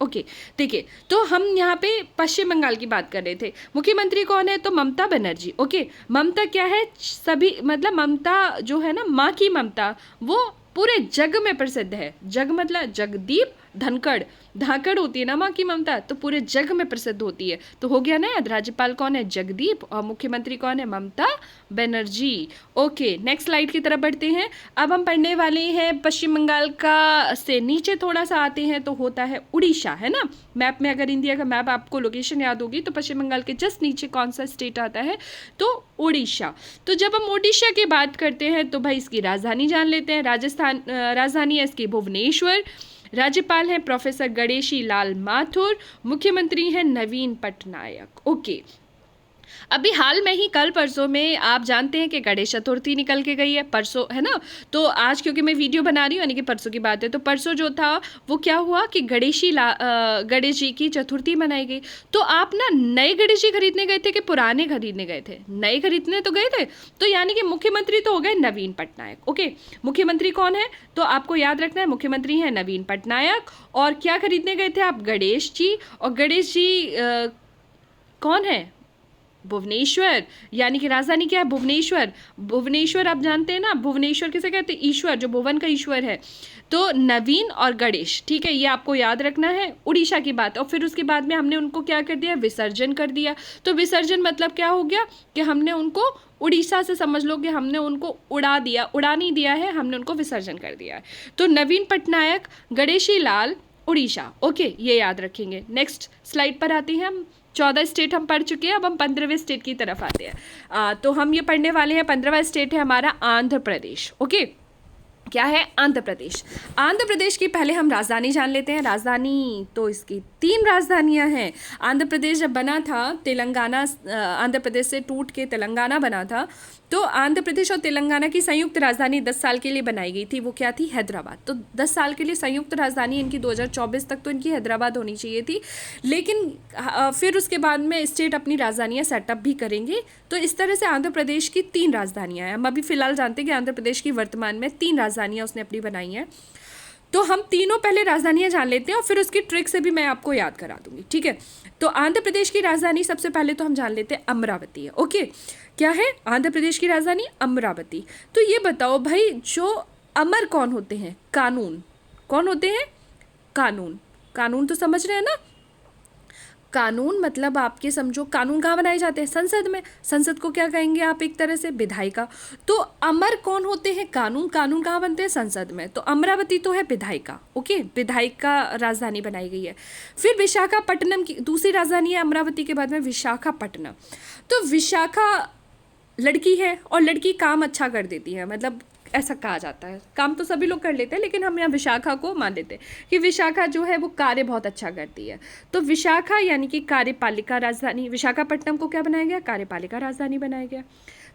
ओके, देखिए, तो हम यहाँ पे पश्चिम बंगाल की बात कर रहे थे। मुख्यमंत्री कौन है? तो ममता बनर्जी। ओके, ममता क्या है? सभी मतलब ममता जो है ना, माँ की ममता, वो पूरे जग में प्रसिद्ध है। जग मतलब जगदीप धनखड़, धाकड़ होती है ना माँ की ममता, तो पूरे जग में प्रसिद्ध होती है। तो हो गया ना याद, राज्यपाल कौन है, जगदीप, और मुख्यमंत्री कौन है, Mamata Banerjee. Okay, next slide की तरफ बढ़ते हैं। अब हम पढ़ने वाले हैं पश्चिम बंगाल का से नीचे थोड़ा सा आते हैं तो होता है उड़ीसा, है ना। मैप में अगर इंडिया का मैप आपको लोकेशन याद होगी तो पश्चिम बंगाल के जस्ट नीचे कौन सा स्टेट आता है, तो उड़ीसा। तो जब हम उड़ीसा की बात करते हैं तो भाई इसकी राजधानी जान लेते हैं। राजधानी है इसकी भुवनेश्वर। राज्यपाल हैं प्रोफेसर गणेशी लाल माथुर। मुख्यमंत्री हैं नवीन पटनायक। ओके, अभी हाल में ही कल परसों में आप जानते हैं कि गणेश चतुर्थी निकल के गई है, परसों, है ना। तो आज क्योंकि मैं वीडियो बना रही हूँ यानी कि परसों की बात है, तो परसों जो था वो क्या हुआ कि गणेश जी की चतुर्थी मनाई गई। तो आप ना नए गणेश जी खरीदने गए थे कि पुराने खरीदने गए थे, नए खरीदने तो गए थे। तो यानी कि मुख्यमंत्री तो हो गए नवीन पटनायक। ओके, मुख्यमंत्री कौन है, तो आपको याद रखना है मुख्यमंत्री हैं नवीन पटनायक। और क्या खरीदने गए थे आप, गणेश जी। और गणेश जी कौन है, भुवनेश्वर, यानी कि राजधानी क्या है, भुवनेश्वर। भुवनेश्वर आप जानते हैं ना, भुवनेश्वर किसे कहते हैं, ईश्वर, जो भुवन का ईश्वर है। तो नवीन और गणेश, ठीक है, ये आपको याद रखना है। उड़ीसा की बात, और फिर उसके बाद में हमने उनको क्या कर दिया, विसर्जन कर दिया। तो विसर्जन मतलब क्या हो गया कि हमने उनको उड़ीसा से समझ लो कि हमने उनको उड़ा दिया, उड़ा नहीं दिया है, हमने उनको विसर्जन कर दिया है। तो नवीन पटनायक, गणेशी लाल, उड़ीसा। ओके, ये याद रखेंगे। नेक्स्ट स्लाइड पर आते हैं हम। 14 स्टेट हम पढ़ चुके हैं, अब हम 15वें स्टेट की तरफ आते हैं। तो हम ये पढ़ने वाले हैं, 15वां स्टेट है हमारा आंध्र प्रदेश। ओके, क्या है, आंध्र प्रदेश। आंध्र प्रदेश की पहले हम राजधानी जान लेते हैं। राजधानी तो इसकी 3 राजधानियां हैं। आंध्र प्रदेश जब बना था, तेलंगाना आंध्र प्रदेश से टूट के तेलंगाना बना था, तो आंध्र प्रदेश और तेलंगाना की संयुक्त राजधानी 10 साल के लिए बनाई गई थी। वो क्या थी, हैदराबाद। तो 10 साल के लिए संयुक्त राजधानी इनकी 2024 तक तो इनकी हैदराबाद होनी चाहिए थी, लेकिन फिर उसके बाद में स्टेट अपनी राजधानियाँ सेटअप भी करेंगे। तो इस तरह से आंध्र प्रदेश की 3 राजधानियाँ हैं। हम अभी फिलहाल जानते हैं कि आंध्र प्रदेश की वर्तमान में 3 राजधानियाँ उसने अपनी बनाई हैं। तो हम तीनों पहले राजधानियां जान लेते हैं और फिर उसकी ट्रिक से भी मैं आपको याद करा दूंगी, ठीक है। तो आंध्र प्रदेश की राजधानी सबसे पहले तो हम जान लेते हैं अमरावती है। ओके, क्या है आंध्र प्रदेश की राजधानी, अमरावती। तो ये बताओ भाई, जो अमर कौन होते हैं, कानून, कौन होते हैं, कानून। कानून तो समझ रहे हैं ना, कानून मतलब आपके समझो, कानून कहाँ बनाए जाते हैं, संसद में। संसद को क्या कहेंगे आप, एक तरह से विधायिका। तो अमर कौन होते हैं, कानून। कानून कहाँ बनते हैं, संसद में। तो अमरावती तो है विधायिका। ओके, विधायिका राजधानी बनाई गई है। फिर विशाखापट्टनम की दूसरी राजधानी है अमरावती के बाद में, विशाखापट्टनम। तो विशाखा लड़की है और लड़की काम अच्छा कर देती है, मतलब ऐसा कहा जाता है। काम तो सभी लोग कर लेते हैं, लेकिन हम यहाँ विशाखा को मान लेते हैं कि विशाखा जो है वो कार्य बहुत अच्छा करती है। तो विशाखा यानी कि कार्यपालिका राजधानी। विशाखापट्टनम को क्या बनाया गया, कार्यपालिका राजधानी बनाया गया।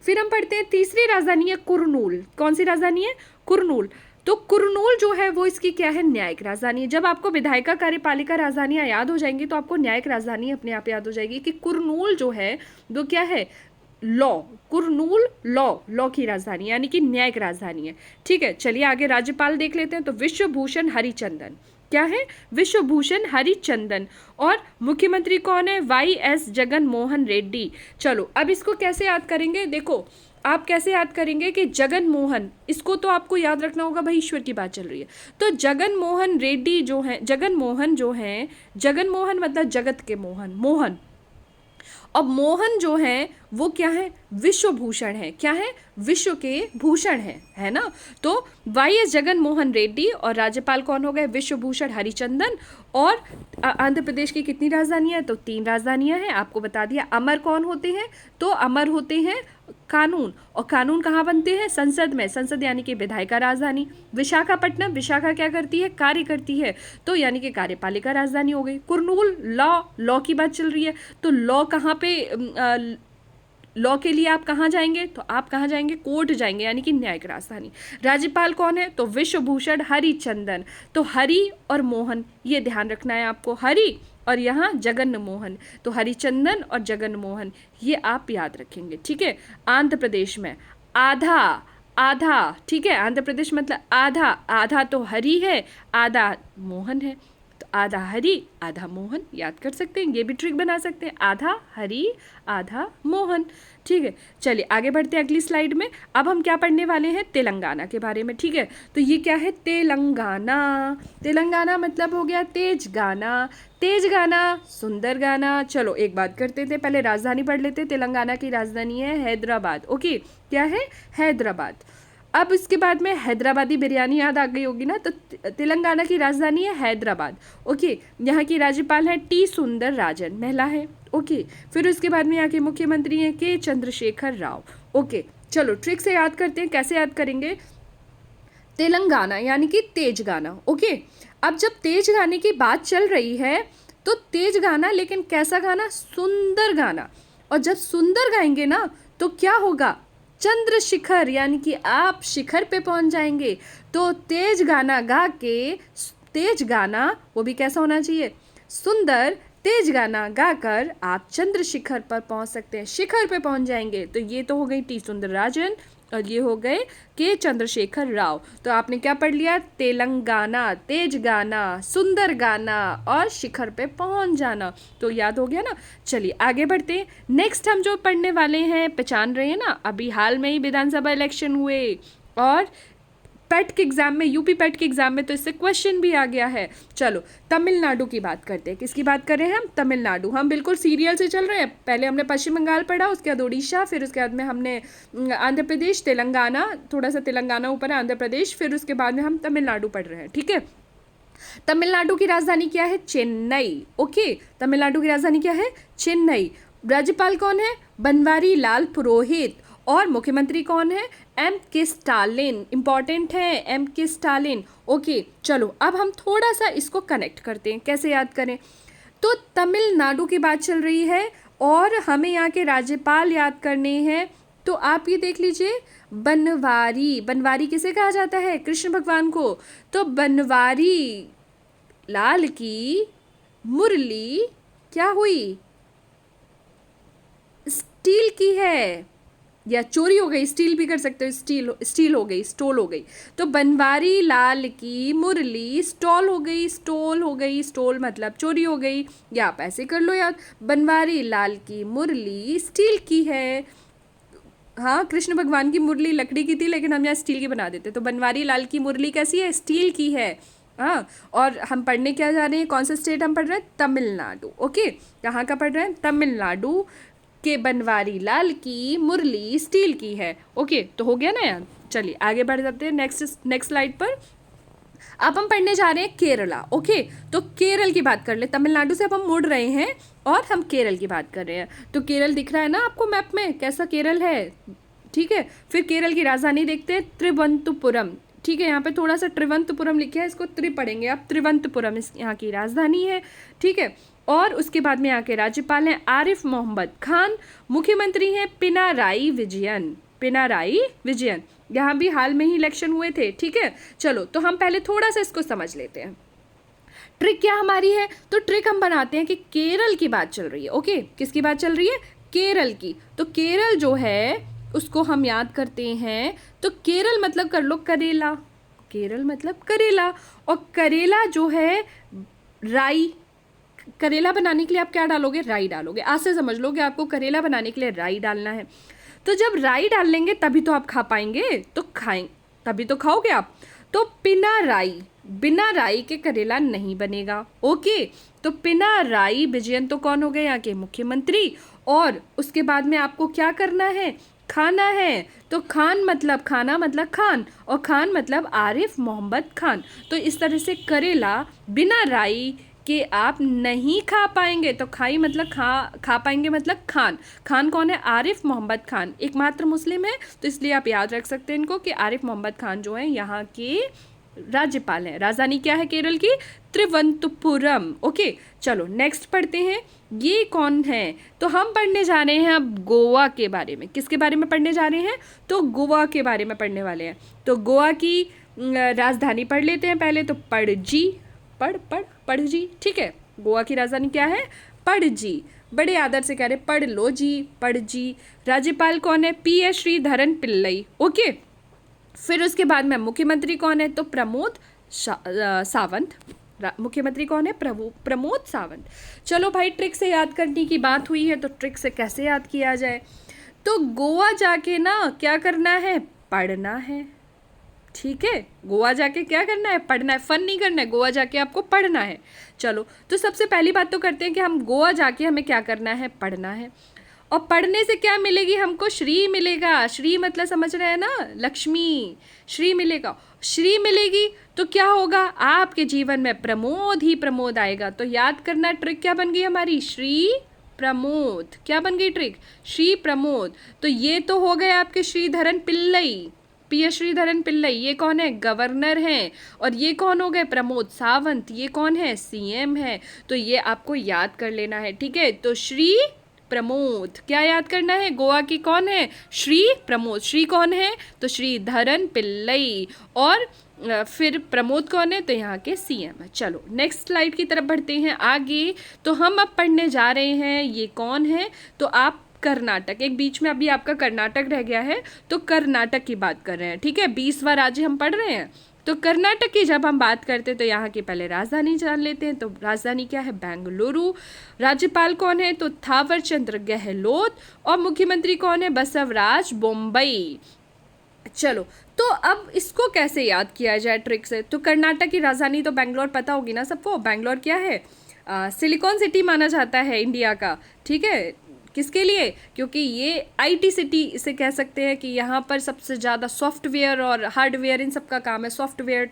फिर हम पढ़ते हैं तीसरी राजधानी है कुरनूल। कौन सी राजधानी है, कुरनूल। तो कुरनूल जो है वो इसकी क्या है, न्यायिक राजधानी है। जब आपको विधायिका कार्यपालिका राजधानियाँ याद हो जाएंगी तो आपको न्यायिक राजधानी अपने आप याद हो जाएगी कि कुरनूल जो है वो क्या है, लॉ। कुरनूल लॉ की राजधानी यानी कि न्यायिक राजधानी है, ठीक है। चलिए आगे राज्यपाल देख लेते हैं। तो विश्वभूषण हरिचंदन, क्या है, विश्वभूषण हरिचंदन। और मुख्यमंत्री कौन है, YS जगन मोहन रेड्डी। चलो अब इसको कैसे याद करेंगे, देखो आप कैसे याद करेंगे कि जगन मोहन, इसको तो आपको याद रखना होगा, भाई ईश्वर की बात चल रही है। तो जगन मोहन रेड्डी जो है, जगन मोहन मतलब जगत के मोहन, मोहन। अब मोहन जो है वो क्या है, विश्वभूषण है। क्या है, विश्व के भूषण है ना। तो YS जगन मोहन रेड्डी और राज्यपाल कौन हो गए, विश्वभूषण हरिचंदन। और आंध्र प्रदेश की कितनी राजधानियां हैं, तो 3 राजधानियां हैं, आपको बता दिया। अमर कौन होते हैं, तो अमर होते हैं कानून। और कानून कहाँ बनते हैं, संसद में। संसद यानी कि विधायिका राजधानी। विशाखापट्टनम, विशाखा क्या करती है, कार्य करती है, तो यानी कि कार्यपालिका राजधानी हो गई। कुरनूल लॉ की बात चल रही है। तो लॉ कहाँ पे, लॉ के लिए आप कहाँ जाएंगे, तो आप कहाँ जाएंगे, कोर्ट जाएंगे, यानी कि न्यायिक राजधानी। राज्यपाल कौन है, तो विश्वभूषण हरिचंदन। तो हरि और मोहन, ये ध्यान रखना है आपको, हरि और यहाँ जगन मोहन। तो हरिचंदन और जगन मोहन, ये आप याद रखेंगे, ठीक है। आंध्र प्रदेश में आधा, ठीक है। आंध्र प्रदेश मतलब आधा तो हरि है, आधा मोहन है। तो आधा हरी आधा मोहन, याद कर सकते हैं, ये भी ट्रिक बना सकते हैं, आधा हरी आधा मोहन। ठीक है, चलिए आगे बढ़ते हैं अगली स्लाइड में। अब हम क्या पढ़ने वाले हैं, तेलंगाना के बारे में। ठीक है, तो ये क्या है, तेलंगाना। तेलंगाना मतलब हो गया तेज गाना, तेज गाना, सुंदर गाना। चलो एक बात करते थे, पहले राजधानी पढ़ लेते। तेलंगाना की राजधानी है हैदराबाद। ओके, क्या है, हैदराबाद। अब इसके बाद में हैदराबादी बिरयानी याद आ गई होगी ना, तो तेलंगाना की राजधानी है हैदराबाद। ओके, यहाँ की राज्यपाल है टी सुंदर राजन, महिला है। ओके, फिर उसके बाद में यहाँ के मुख्यमंत्री हैं के चंद्रशेखर राव। ओके, चलो ट्रिक से याद करते हैं, कैसे याद करेंगे। तेलंगाना यानी कि तेज गाना। ओके, अब जब तेज गाने की बात चल रही है तो तेज गाना, लेकिन कैसा गाना, सुंदर गाना। और जब सुंदर गाएंगे ना तो क्या होगा, चंद्रशिखर, यानी कि आप शिखर पे पहुंच जाएंगे। तो तेज गाना गा के, तेज गाना वो भी कैसा होना चाहिए, सुंदर। तेज गाना गाकर आप चंद्रशिखर पर पहुंच सकते हैं, शिखर पे पहुंच जाएंगे। तो ये तो हो गई टी सुंदरराजन और ये हो गए के चंद्रशेखर राव। तो आपने क्या पढ़ लिया, तेलंगाना, तेज गाना, सुंदर गाना और शिखर पे पहुंच जाना। तो याद हो गया ना। चलिए आगे बढ़ते हैं। नेक्स्ट हम जो पढ़ने वाले हैं, पहचान रहे हैं ना, अभी हाल में ही विधानसभा इलेक्शन हुए और पेट के एग्जाम में, यूपी पेट के एग्जाम में तो इससे क्वेश्चन भी आ गया है। चलो तमिलनाडु की बात करते हैं। किसकी बात कर रहे हैं हम, तमिलनाडु। हम बिल्कुल सीरियल से चल रहे हैं। पहले हमने पश्चिम बंगाल पढ़ा, उसके बाद उड़ीसा, फिर उसके बाद में हमने आंध्र प्रदेश, तेलंगाना, थोड़ा सा तेलंगाना ऊपर है, आंध्र प्रदेश, फिर उसके बाद में हम तमिलनाडु पढ़ रहे हैं। ठीक है, तमिलनाडु की राजधानी क्या है, चेन्नई। ओके, तमिलनाडु की राजधानी क्या है, चेन्नई। राज्यपाल कौन है, बनवारी लाल पुरोहित। और मुख्यमंत्री कौन है, एम के स्टालिन। इंपॉर्टेंट है, एम के स्टालिन। ओके, चलो अब हम थोड़ा सा इसको कनेक्ट करते हैं, कैसे याद करें। तो तमिलनाडु की बात चल रही है और हमें यहाँ के राज्यपाल याद करने हैं। तो आप ये देख लीजिए, बनवारी। बनवारी किसे कहा जाता है, कृष्ण भगवान को। तो बनवारी लाल की मुरली क्या हुई, स्टील की है, या चोरी हो गई, स्टील भी कर सकते हो, स्टील हो गई, स्टोल हो गई। तो बनवारी लाल की मुरली स्टॉल हो गई, स्टोल हो गई, स्टोल मतलब चोरी हो गई। या आप ऐसे कर लो यार, बनवारी लाल की मुरली स्टील की है। हाँ, कृष्ण भगवान की मुरली लकड़ी की थी, लेकिन हम यहाँ स्टील की बना देते। तो बनवारी लाल की मुरली कैसी है, स्टील की है। हाँ, और हम पढ़ने क्या जा रहे हैं, कौन सा स्टेट हम पढ़ रहे हैं, तमिलनाडु। ओके, कहाँ का पढ़ रहे हैं, तमिलनाडु के बनवारी लाल की मुरली स्टील की है। ओके, तो हो गया ना यार। चलिए आगे बढ़ जाते हैं नेक्स्ट स्लाइड पर। अब हम पढ़ने जा रहे हैं केरला। ओके, तो केरल की बात कर ले। तमिलनाडु से अब हम मुड़ रहे हैं और हम केरल की बात कर रहे हैं। तो केरल दिख रहा है ना आपको मैप में, कैसा केरल है। ठीक है, फिर केरल की राजधानी देखते हैं, त्रिवंतपुरम। ठीक है, यहाँ पे थोड़ा सा त्रिवंतपुरम लिखा है, इसको पढ़ेंगे आप, त्रिवंतपुरम इस यहाँ की राजधानी है। ठीक है, और उसके बाद में यहाँ के राज्यपाल हैं आरिफ मोहम्मद खान, मुख्यमंत्री हैं पिनाराई विजयन। पिनाराई विजयन, यहाँ भी हाल में ही इलेक्शन हुए थे। ठीक है, चलो तो हम पहले थोड़ा सा इसको समझ लेते हैं। ट्रिक क्या हमारी है, तो ट्रिक हम बनाते हैं कि केरल की बात चल रही है। ओके, किसकी बात चल रही है, केरल की। तो केरल जो है उसको हम याद करते हैं। तो केरल मतलब कर लो करेला, केरल मतलब करेला। और करेला जो है राई, करेला बनाने के लिए आप क्या डालोगे, राई डालोगे। आज से समझ लो कि आपको करेला बनाने के लिए राई डालना है। तो जब राई डाल लेंगे तभी तो आप खा पाएंगे, तो खाएं तभी तो खाओगे आप। तो बिना राई के करेला नहीं बनेगा। ओके, तो पिनाराई विजयन तो कौन हो गए, यहाँ के मुख्यमंत्री। और उसके बाद में आपको क्या करना है, खाना है। तो खान मतलब खाना मतलब खान, और खान मतलब आरिफ मोहम्मद खान। तो इस तरह से करेला बिना राई के आप नहीं खा पाएंगे। तो खाई मतलब खा पाएंगे मतलब खान। खान कौन है, आरिफ मोहम्मद खान, एकमात्र मुस्लिम है। तो इसलिए आप याद रख सकते हैं इनको कि आरिफ मोहम्मद खान जो है यहाँ के राज्यपाल हैं। राजधानी क्या है केरल की, त्रिवंतपुरम। ओके, चलो नेक्स्ट पढ़ते हैं। ये कौन है, तो हम पढ़ने जा रहे हैं अब गोवा के बारे में। किसके बारे में पढ़ने जा रहे हैं, तो गोवा के बारे में पढ़ने वाले हैं। तो गोवा की राजधानी पढ़ लेते हैं पहले। तो पणजी। ठीक है, गोवा की राजधानी क्या है, पणजी। बड़े आदर से कह रहे पढ़ लो जी, पणजी। राज्यपाल कौन है, PS श्रीधरन पिल्लई। ओके, फिर उसके बाद में मुख्यमंत्री कौन है, तो प्रमोद सावंत। मुख्यमंत्री कौन है? प्रमोद सावंत। चलो भाई, ट्रिक से याद करने की बात हुई है तो ट्रिक से कैसे याद किया जाए? तो गोवा जाके ना क्या करना है? पढ़ना है। ठीक है, गोवा जाके क्या करना है? पढ़ना है। फन नहीं करना है, गोवा जाके आपको पढ़ना है। चलो, तो सबसे पहली बात तो करते हैं कि हम गोवा जाके हमें क्या करना है? पढ़ना है। और पढ़ने से क्या मिलेगी हमको? श्री मिलेगा। श्री मतलब समझ रहे हैं ना? लक्ष्मी। श्री मिलेगा। श्री मिलेगी तो क्या होगा? आपके जीवन में प्रमोद ही प्रमोद आएगा। तो याद करना, ट्रिक क्या बन गई हमारी? श्री प्रमोद। क्या बन गई ट्रिक? श्री प्रमोद। तो ये तो हो गए आपके श्रीधरन पिल्लई, पी.एस. श्रीधरन पिल्लई। ये कौन है? गवर्नर हैं। और ये कौन हो गए? प्रमोद सावंत। ये कौन है? सीएम है। तो ये आपको याद कर लेना है। ठीक है, तो श्री प्रमोद क्या याद करना है? गोवा की कौन है? श्री प्रमोद। श्री कौन है? तो श्रीधरन पिल्लई। और फिर प्रमोद कौन है? तो यहाँ के सीएम है। चलो नेक्स्ट स्लाइड की तरफ बढ़ते हैं आगे। तो हम अब पढ़ने जा रहे हैं, ये कौन है? तो आप कर्नाटक, एक बीच में अभी आपका कर्नाटक रह गया है, तो कर्नाटक की बात कर रहे हैं। ठीक है, 20वां राज्य हम पढ़ रहे हैं। तो कर्नाटक की जब हम बात करते हैं तो यहाँ की पहले राजधानी जान लेते हैं। तो राजधानी क्या है? बेंगलुरु। राज्यपाल कौन है? तो थावर चंद गहलोत। और मुख्यमंत्री कौन है? बसवराज बोम्मई। चलो, तो अब इसको कैसे याद किया जाए ट्रिक से? तो कर्नाटक की राजधानी तो बेंगलोर पता होगी ना सबको। बेंगलोर क्या है? सिलिकॉन सिटी माना जाता है इंडिया का। ठीक है, किसके लिए? क्योंकि ये आईटी सिटी इसे कह सकते हैं कि यहाँ पर सबसे ज़्यादा सॉफ्टवेयर और हार्डवेयर इन सब का काम है। सॉफ्टवेयर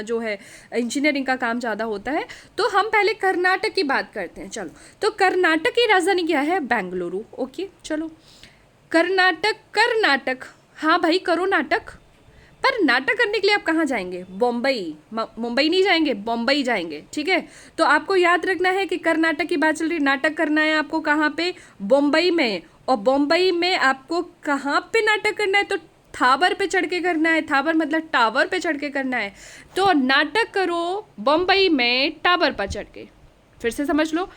जो है इंजीनियरिंग का काम ज़्यादा होता है। तो हम पहले कर्नाटक की बात करते हैं। चलो, तो कर्नाटक की राजधानी क्या है? बेंगलुरु। ओके, चलो कर्नाटक। हाँ भाई, करो नाटक। पर नाटक करने के लिए आप कहाँ जाएंगे? बॉम्बई। मुंबई नहीं जाएंगे, बॉम्बई जाएंगे। ठीक है, तो आपको याद रखना है कि कर्नाटक की बात चल रही, नाटक करना है आपको कहाँ पे? बॉम्बई में। और बॉम्बई में आपको कहाँ पे नाटक करना है? तो थावर पे चढ़ के करना है। थावर मतलब टावर पे चढ़ के करना है। तो नाटक करो बॉम्बई में टावर पर चढ़ के। फिर से समझ लो,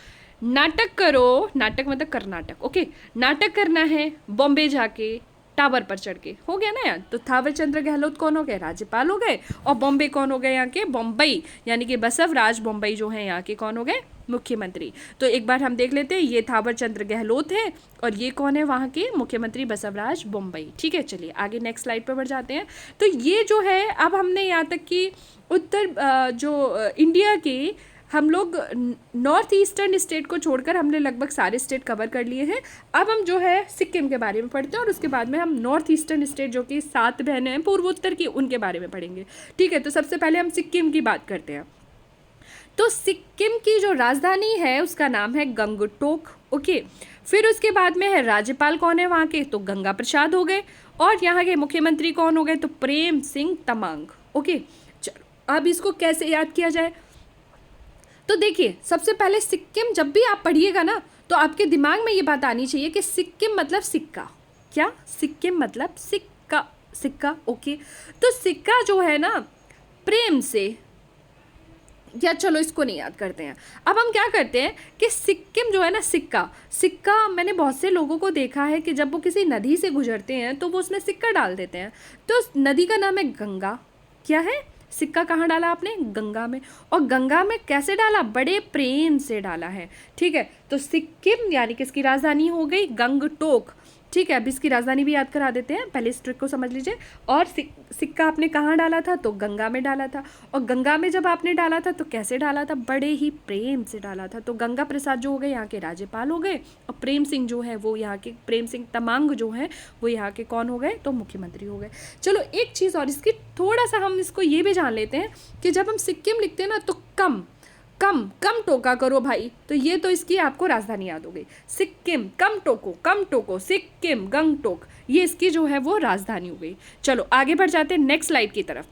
नाटक करो, नाटक मतलब कर्नाटक। ओके, नाटक करना है बॉम्बे जाके टावर पर चढ़ के। हो गया ना यार? तो थावर चंद गहलोत कौन हो गए? राज्यपाल हो गए। और बॉम्बे कौन हो गए? यहाँ के बॉम्बई, यानी कि बसवराज बोम्मई जो है यहाँ के कौन हो गए? मुख्यमंत्री। तो एक बार हम देख लेते हैं, ये थावर चंद गहलोत है और ये कौन है? वहाँ के मुख्यमंत्री बसवराज बोम्मई। ठीक है, चलिए आगे नेक्स्ट स्लाइड पर बढ़ जाते हैं। तो ये जो है, अब हमने यहाँ तक कि उत्तर जो इंडिया के हम लोग नॉर्थ ईस्टर्न स्टेट को छोड़कर हमने लगभग सारे स्टेट कवर कर लिए हैं। अब हम जो है सिक्किम के बारे में पढ़ते हैं और उसके बाद में हम नॉर्थ ईस्टर्न स्टेट जो कि 7 बहनें हैं पूर्वोत्तर की, उनके बारे में पढ़ेंगे। ठीक है, तो सबसे पहले हम सिक्किम की बात करते हैं। तो सिक्किम की जो राजधानी है उसका नाम है गंगटोक। ओके, फिर उसके बाद में है राज्यपाल कौन है वहाँ के? तो गंगा प्रसाद हो गए। और यहाँ के मुख्यमंत्री कौन हो गए? तो प्रेम सिंह तमांग। ओके, चलो अब इसको कैसे याद किया जाए? तो देखिए, सबसे पहले सिक्किम जब भी आप पढ़िएगा ना तो आपके दिमाग में ये बात आनी चाहिए कि सिक्किम मतलब सिक्का। क्या? सिक्किम मतलब सिक्का। सिक्का। ओके, तो सिक्का जो है ना प्रेम से, या चलो इसको नहीं याद करते हैं। अब हम क्या करते हैं कि सिक्किम जो है ना सिक्का, सिक्का मैंने बहुत से लोगों को देखा है कि जब वो किसी नदी से गुजरते हैं तो वो उसमें सिक्का डाल देते हैं। तो नदी का नाम है गंगा। क्या है? सिक्का कहाँ डाला आपने? गंगा में। और गंगा में कैसे डाला? बड़े प्रेम से डाला है। ठीक है, तो सिक्किम यानी कि इसकी राजधानी हो गई गंगटोक। ठीक है, अब इसकी राजधानी भी याद करा देते हैं, पहले इस ट्रिक को समझ लीजिए। और सिक्का आपने कहाँ डाला था? तो गंगा में डाला था। और गंगा में जब आपने डाला था तो कैसे डाला था? बड़े ही प्रेम से डाला था। तो गंगा प्रसाद जो हो गए यहाँ के राज्यपाल हो गए, और प्रेम सिंह जो है वो यहाँ के, प्रेम सिंह तमांग जो है वो यहाँ के कौन हो गए? तो मुख्यमंत्री हो गए। चलो एक चीज़ और, इसकी थोड़ा सा हम इसको ये भी जान लेते हैं कि जब हम सिक्किम लिखते हैं ना तो कम कम कम टोका करो भाई। तो ये तो इसकी आपको राजधानी याद हो गई, सिक्किम। कम टोको सिक्किम गंगटोक, ये इसकी जो है वो राजधानी हो गई। चलो आगे बढ़ जाते हैं नेक्स्ट स्लाइड की तरफ।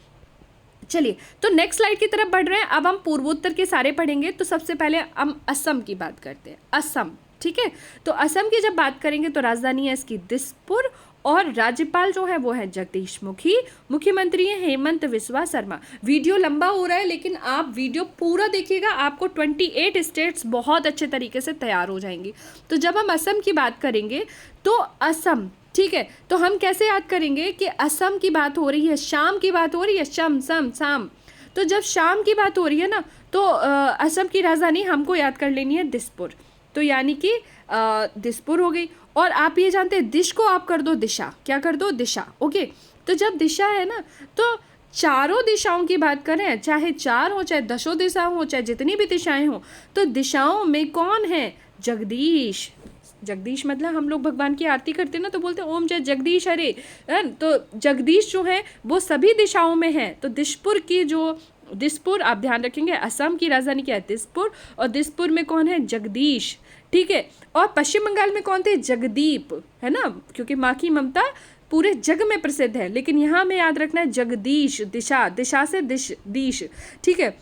चलिए, तो नेक्स्ट स्लाइड की तरफ बढ़ रहे हैं। अब हम पूर्वोत्तर के सारे पढ़ेंगे। तो सबसे पहले हम असम की बात करते हैं। असम, ठीक है, तो असम की जब बात करेंगे तो राजधानी है इसकी दिसपुर। और राज्यपाल जो है वो है जगदीश मुखी। मुख्यमंत्री है हेमंत बिस्वा शर्मा। वीडियो लंबा हो रहा है लेकिन आप वीडियो पूरा देखिएगा, आपको 28 स्टेट्स बहुत अच्छे तरीके से तैयार हो जाएंगी। तो जब हम असम की बात करेंगे तो असम, ठीक है, तो हम कैसे याद करेंगे कि असम की बात हो रही है, शाम की बात हो रही है, शम सम शाम, तो जब शाम की बात हो रही है ना, तो असम की राजधानी हमको याद कर लेनी है दिसपुर। तो यानी कि दिसपुर हो गई। और आप ये जानते हैं दिश को आप कर दो दिशा, क्या कर दो, दिशा। ओके, तो जब दिशा है ना, तो चारों दिशाओं की बात करें, चाहे 4 हो चाहे 10 दिशाएं हो चाहे जितनी भी दिशाएं हो, तो दिशाओं में कौन है, जगदीश। जगदीश मतलब हम लोग भगवान की आरती करते हैं ना, तो बोलते हैं ओम जय जगदीश हरे, है न? तो जगदीश जो है वो सभी दिशाओं में है। तो दिसपुर आप ध्यान रखेंगे, असम की राजधानी क्या है, दिसपुर, और दिसपुर में कौन है, जगदीश। ठीक है। और पश्चिम बंगाल में कौन थे, जगदीप, है ना, क्योंकि माँ की ममता पूरे जग में प्रसिद्ध है। लेकिन यहाँ में याद रखना है जगदीश, दिशा से दीश। ठीक है।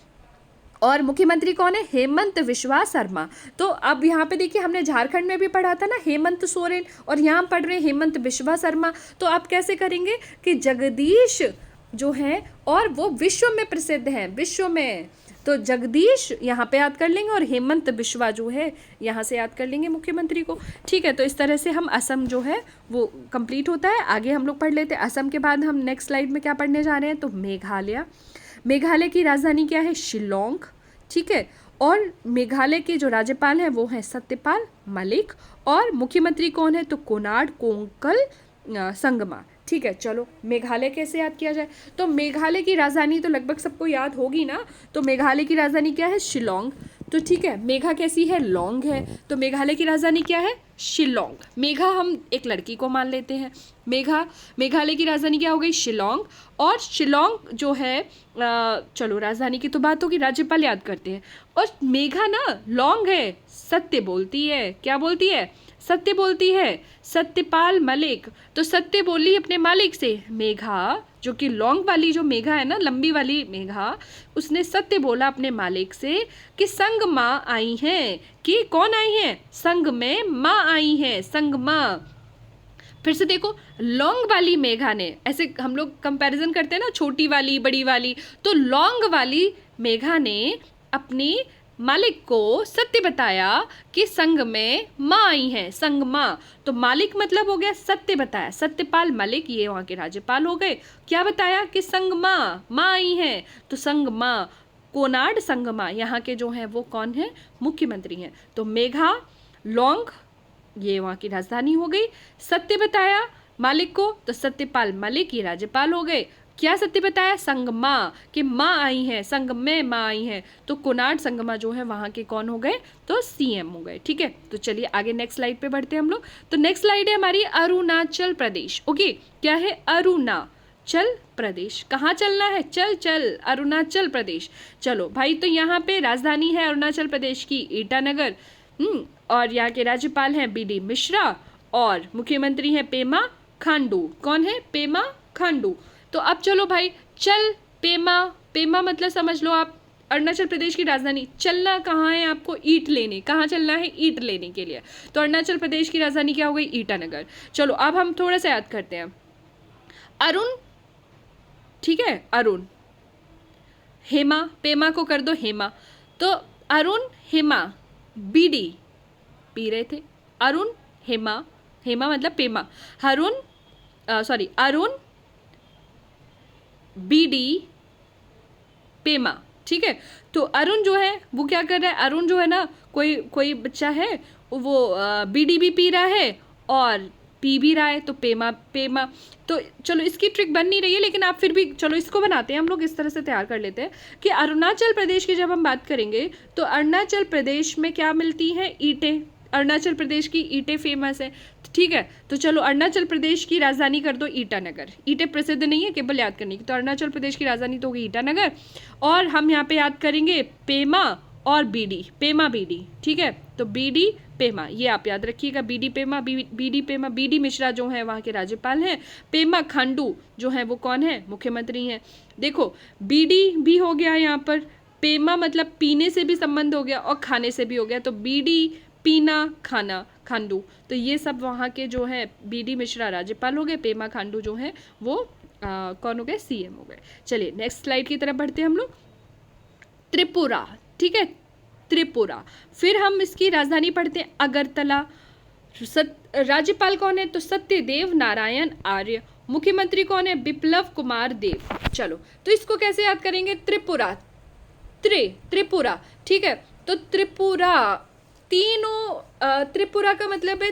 और मुख्यमंत्री कौन है, हेमंत बिस्वा शर्मा। तो अब यहाँ पे देखिए, हमने झारखंड में भी पढ़ा था ना हेमंत सोरेन, और यहाँ पढ़ रहे हैं हेमंत बिस्वा शर्मा। तो आप कैसे करेंगे कि जगदीश जो है और वो विश्व में प्रसिद्ध है, विश्व में। तो जगदीश यहाँ पे याद कर लेंगे और हेमंत बिस्वा जो है यहाँ से याद कर लेंगे मुख्यमंत्री को। ठीक है। तो इस तरह से हम असम जो है वो कंप्लीट होता है। आगे हम लोग पढ़ लेते हैं। असम के बाद हम नेक्स्ट स्लाइड में क्या पढ़ने जा रहे हैं, तो मेघालय। मेघालय की राजधानी क्या है, शिलोंग। ठीक है। और मेघालय के जो राज्यपाल हैं वो हैं सत्यपाल मलिक, और मुख्यमंत्री कौन है, तो कोनार्ड कोंकल संगमा। ठीक है। चलो मेघालय कैसे याद किया जाए, तो मेघालय की राजधानी तो लगभग सबको याद होगी ना। तो मेघालय की राजधानी क्या है, शिलोंग। तो ठीक है, मेघा कैसी है, लौंग है। तो मेघालय की राजधानी क्या है, शिलोंग। मेघा हम एक लड़की को मान लेते हैं। मेघालय की राजधानी क्या हो गई, शिलोंग। और शिलोंग जो है चलो राजधानी की तो बात होगी, राज्यपाल याद करते हैं। और मेघा ना लौंग है, सत्य बोलती है। क्या बोलती है, सत्य बोलती है। सत्यपाल मलिक, तो सत्य बोली अपने मालिक से। मेघा जो कि लॉन्ग वाली जो मेघा है ना, लंबी वाली मेघा, उसने सत्य बोला अपने मालिक से कि संग माँ आई हैं। कि कौन आई है, संग में माँ आई है, संग माँ। फिर से देखो, लॉन्ग वाली मेघा ने, ऐसे हम लोग कंपैरिजन करते हैं ना, छोटी वाली बड़ी वाली, तो लॉन्ग वाली मेघा ने अपनी मालिक को सत्य बताया कि संग में माँ आई है, संग माँ। तो मालिक मतलब हो गया सत्य बताया, सत्यपाल मलिक ये वहाँ के राज्यपाल हो गए। क्या बताया कि संग माँ आई है, तो संग माँ। कोनार्ड संगमा यहाँ के जो हैं वो कौन है, मुख्यमंत्री हैं। तो मेघा लौंग ये वहाँ की राजधानी हो गई। सत्य बताया मालिक को, तो सत्यपाल मलिक ये राज्यपाल हो गए। क्या सत्य बताया, संगमा, कि माँ आई है, संग में माँ आई है। तो कोनार्ड संगमा जो है वहाँ के कौन हो गए, तो सीएम हो गए। ठीक है। तो चलिए आगे नेक्स्ट स्लाइड पे बढ़ते हैं हम लोग। तो नेक्स्ट स्लाइड है हमारी अरुणाचल प्रदेश। ओके, क्या है, अरुणाचल प्रदेश। कहाँ चलना है, चल अरुणाचल प्रदेश। चलो भाई, तो यहाँ पे राजधानी है अरुणाचल प्रदेश की ईटानगर। और यहाँ के राज्यपाल हैं बीडी मिश्रा, और मुख्यमंत्री हैं पेमा खांडू। कौन है, पेमा खांडू। तो अब चलो भाई, चल पेमा मतलब समझ लो आप, अरुणाचल प्रदेश की राजधानी। चलना कहाँ है आपको, ईट लेने। कहाँ चलना है, ईट लेने के लिए। तो अरुणाचल प्रदेश की राजधानी क्या हो गई, ईटानगर। चलो अब हम थोड़ा सा याद करते हैं। अरुण, ठीक है, अरुण, हेमा, पेमा को कर दो हेमा। तो अरुण हेमा, बीडी पी रहे थे, अरुण हेमा, हेमा मतलब पेमा, अरुण बीडी पेमा। ठीक है। तो अरुण जो है वो क्या कर रहा है, अरुण जो है ना, कोई बच्चा है वो बीडी भी पी रहा है और पी भी रहा है, तो पेमा। तो चलो इसकी ट्रिक बन नहीं रही है, लेकिन आप फिर भी चलो इसको बनाते हैं हम लोग, इस तरह से तैयार कर लेते हैं कि अरुणाचल प्रदेश की जब हम बात करेंगे तो अरुणाचल प्रदेश में क्या मिलती है, ईंटें। अरुणाचल प्रदेश की ईंटें फेमस है। ठीक है। तो चलो अरुणाचल प्रदेश की राजधानी कर दो ईटानगर। ईंटें प्रसिद्ध नहीं है, केवल याद करने की। तो अरुणाचल प्रदेश की राजधानी तो होगी ईटानगर, और हम यहाँ पे याद करेंगे पेमा और बीडी, पेमा बीडी। ठीक है। तो बीडी पेमा ये आप याद रखिएगा, BD Pema, BD Pema. BD Mishra जो है वहाँ के राज्यपाल हैं। पेमा खांडू जो है वो कौन है, मुख्यमंत्री हैं। देखो बीडी भी हो गया यहाँ पर, पेमा मतलब पीने से भी संबंध हो गया और खाने से भी हो गया, तो बीडी पीना खाना खांडू। तो ये सब वहाँ के जो है बीडी मिश्रा राज्यपाल हो गए, पेमा खांडू जो है वो कौन हो गए, सीएम हो गए। चलिए नेक्स्ट स्लाइड की तरफ बढ़ते हैं हम लोग। त्रिपुरा। ठीक है, त्रिपुरा। फिर हम इसकी राजधानी पढ़ते हैं अगरतला। राज्यपाल कौन है, तो सत्यदेव नारायण आर्य। मुख्यमंत्री कौन है? बिप्लब कुमार देव। चलो, तो इसको कैसे याद करेंगे? त्रिपुरा, त्रिपुरा, ठीक है। तो त्रिपुरा, तीनों, त्रिपुरा का मतलब है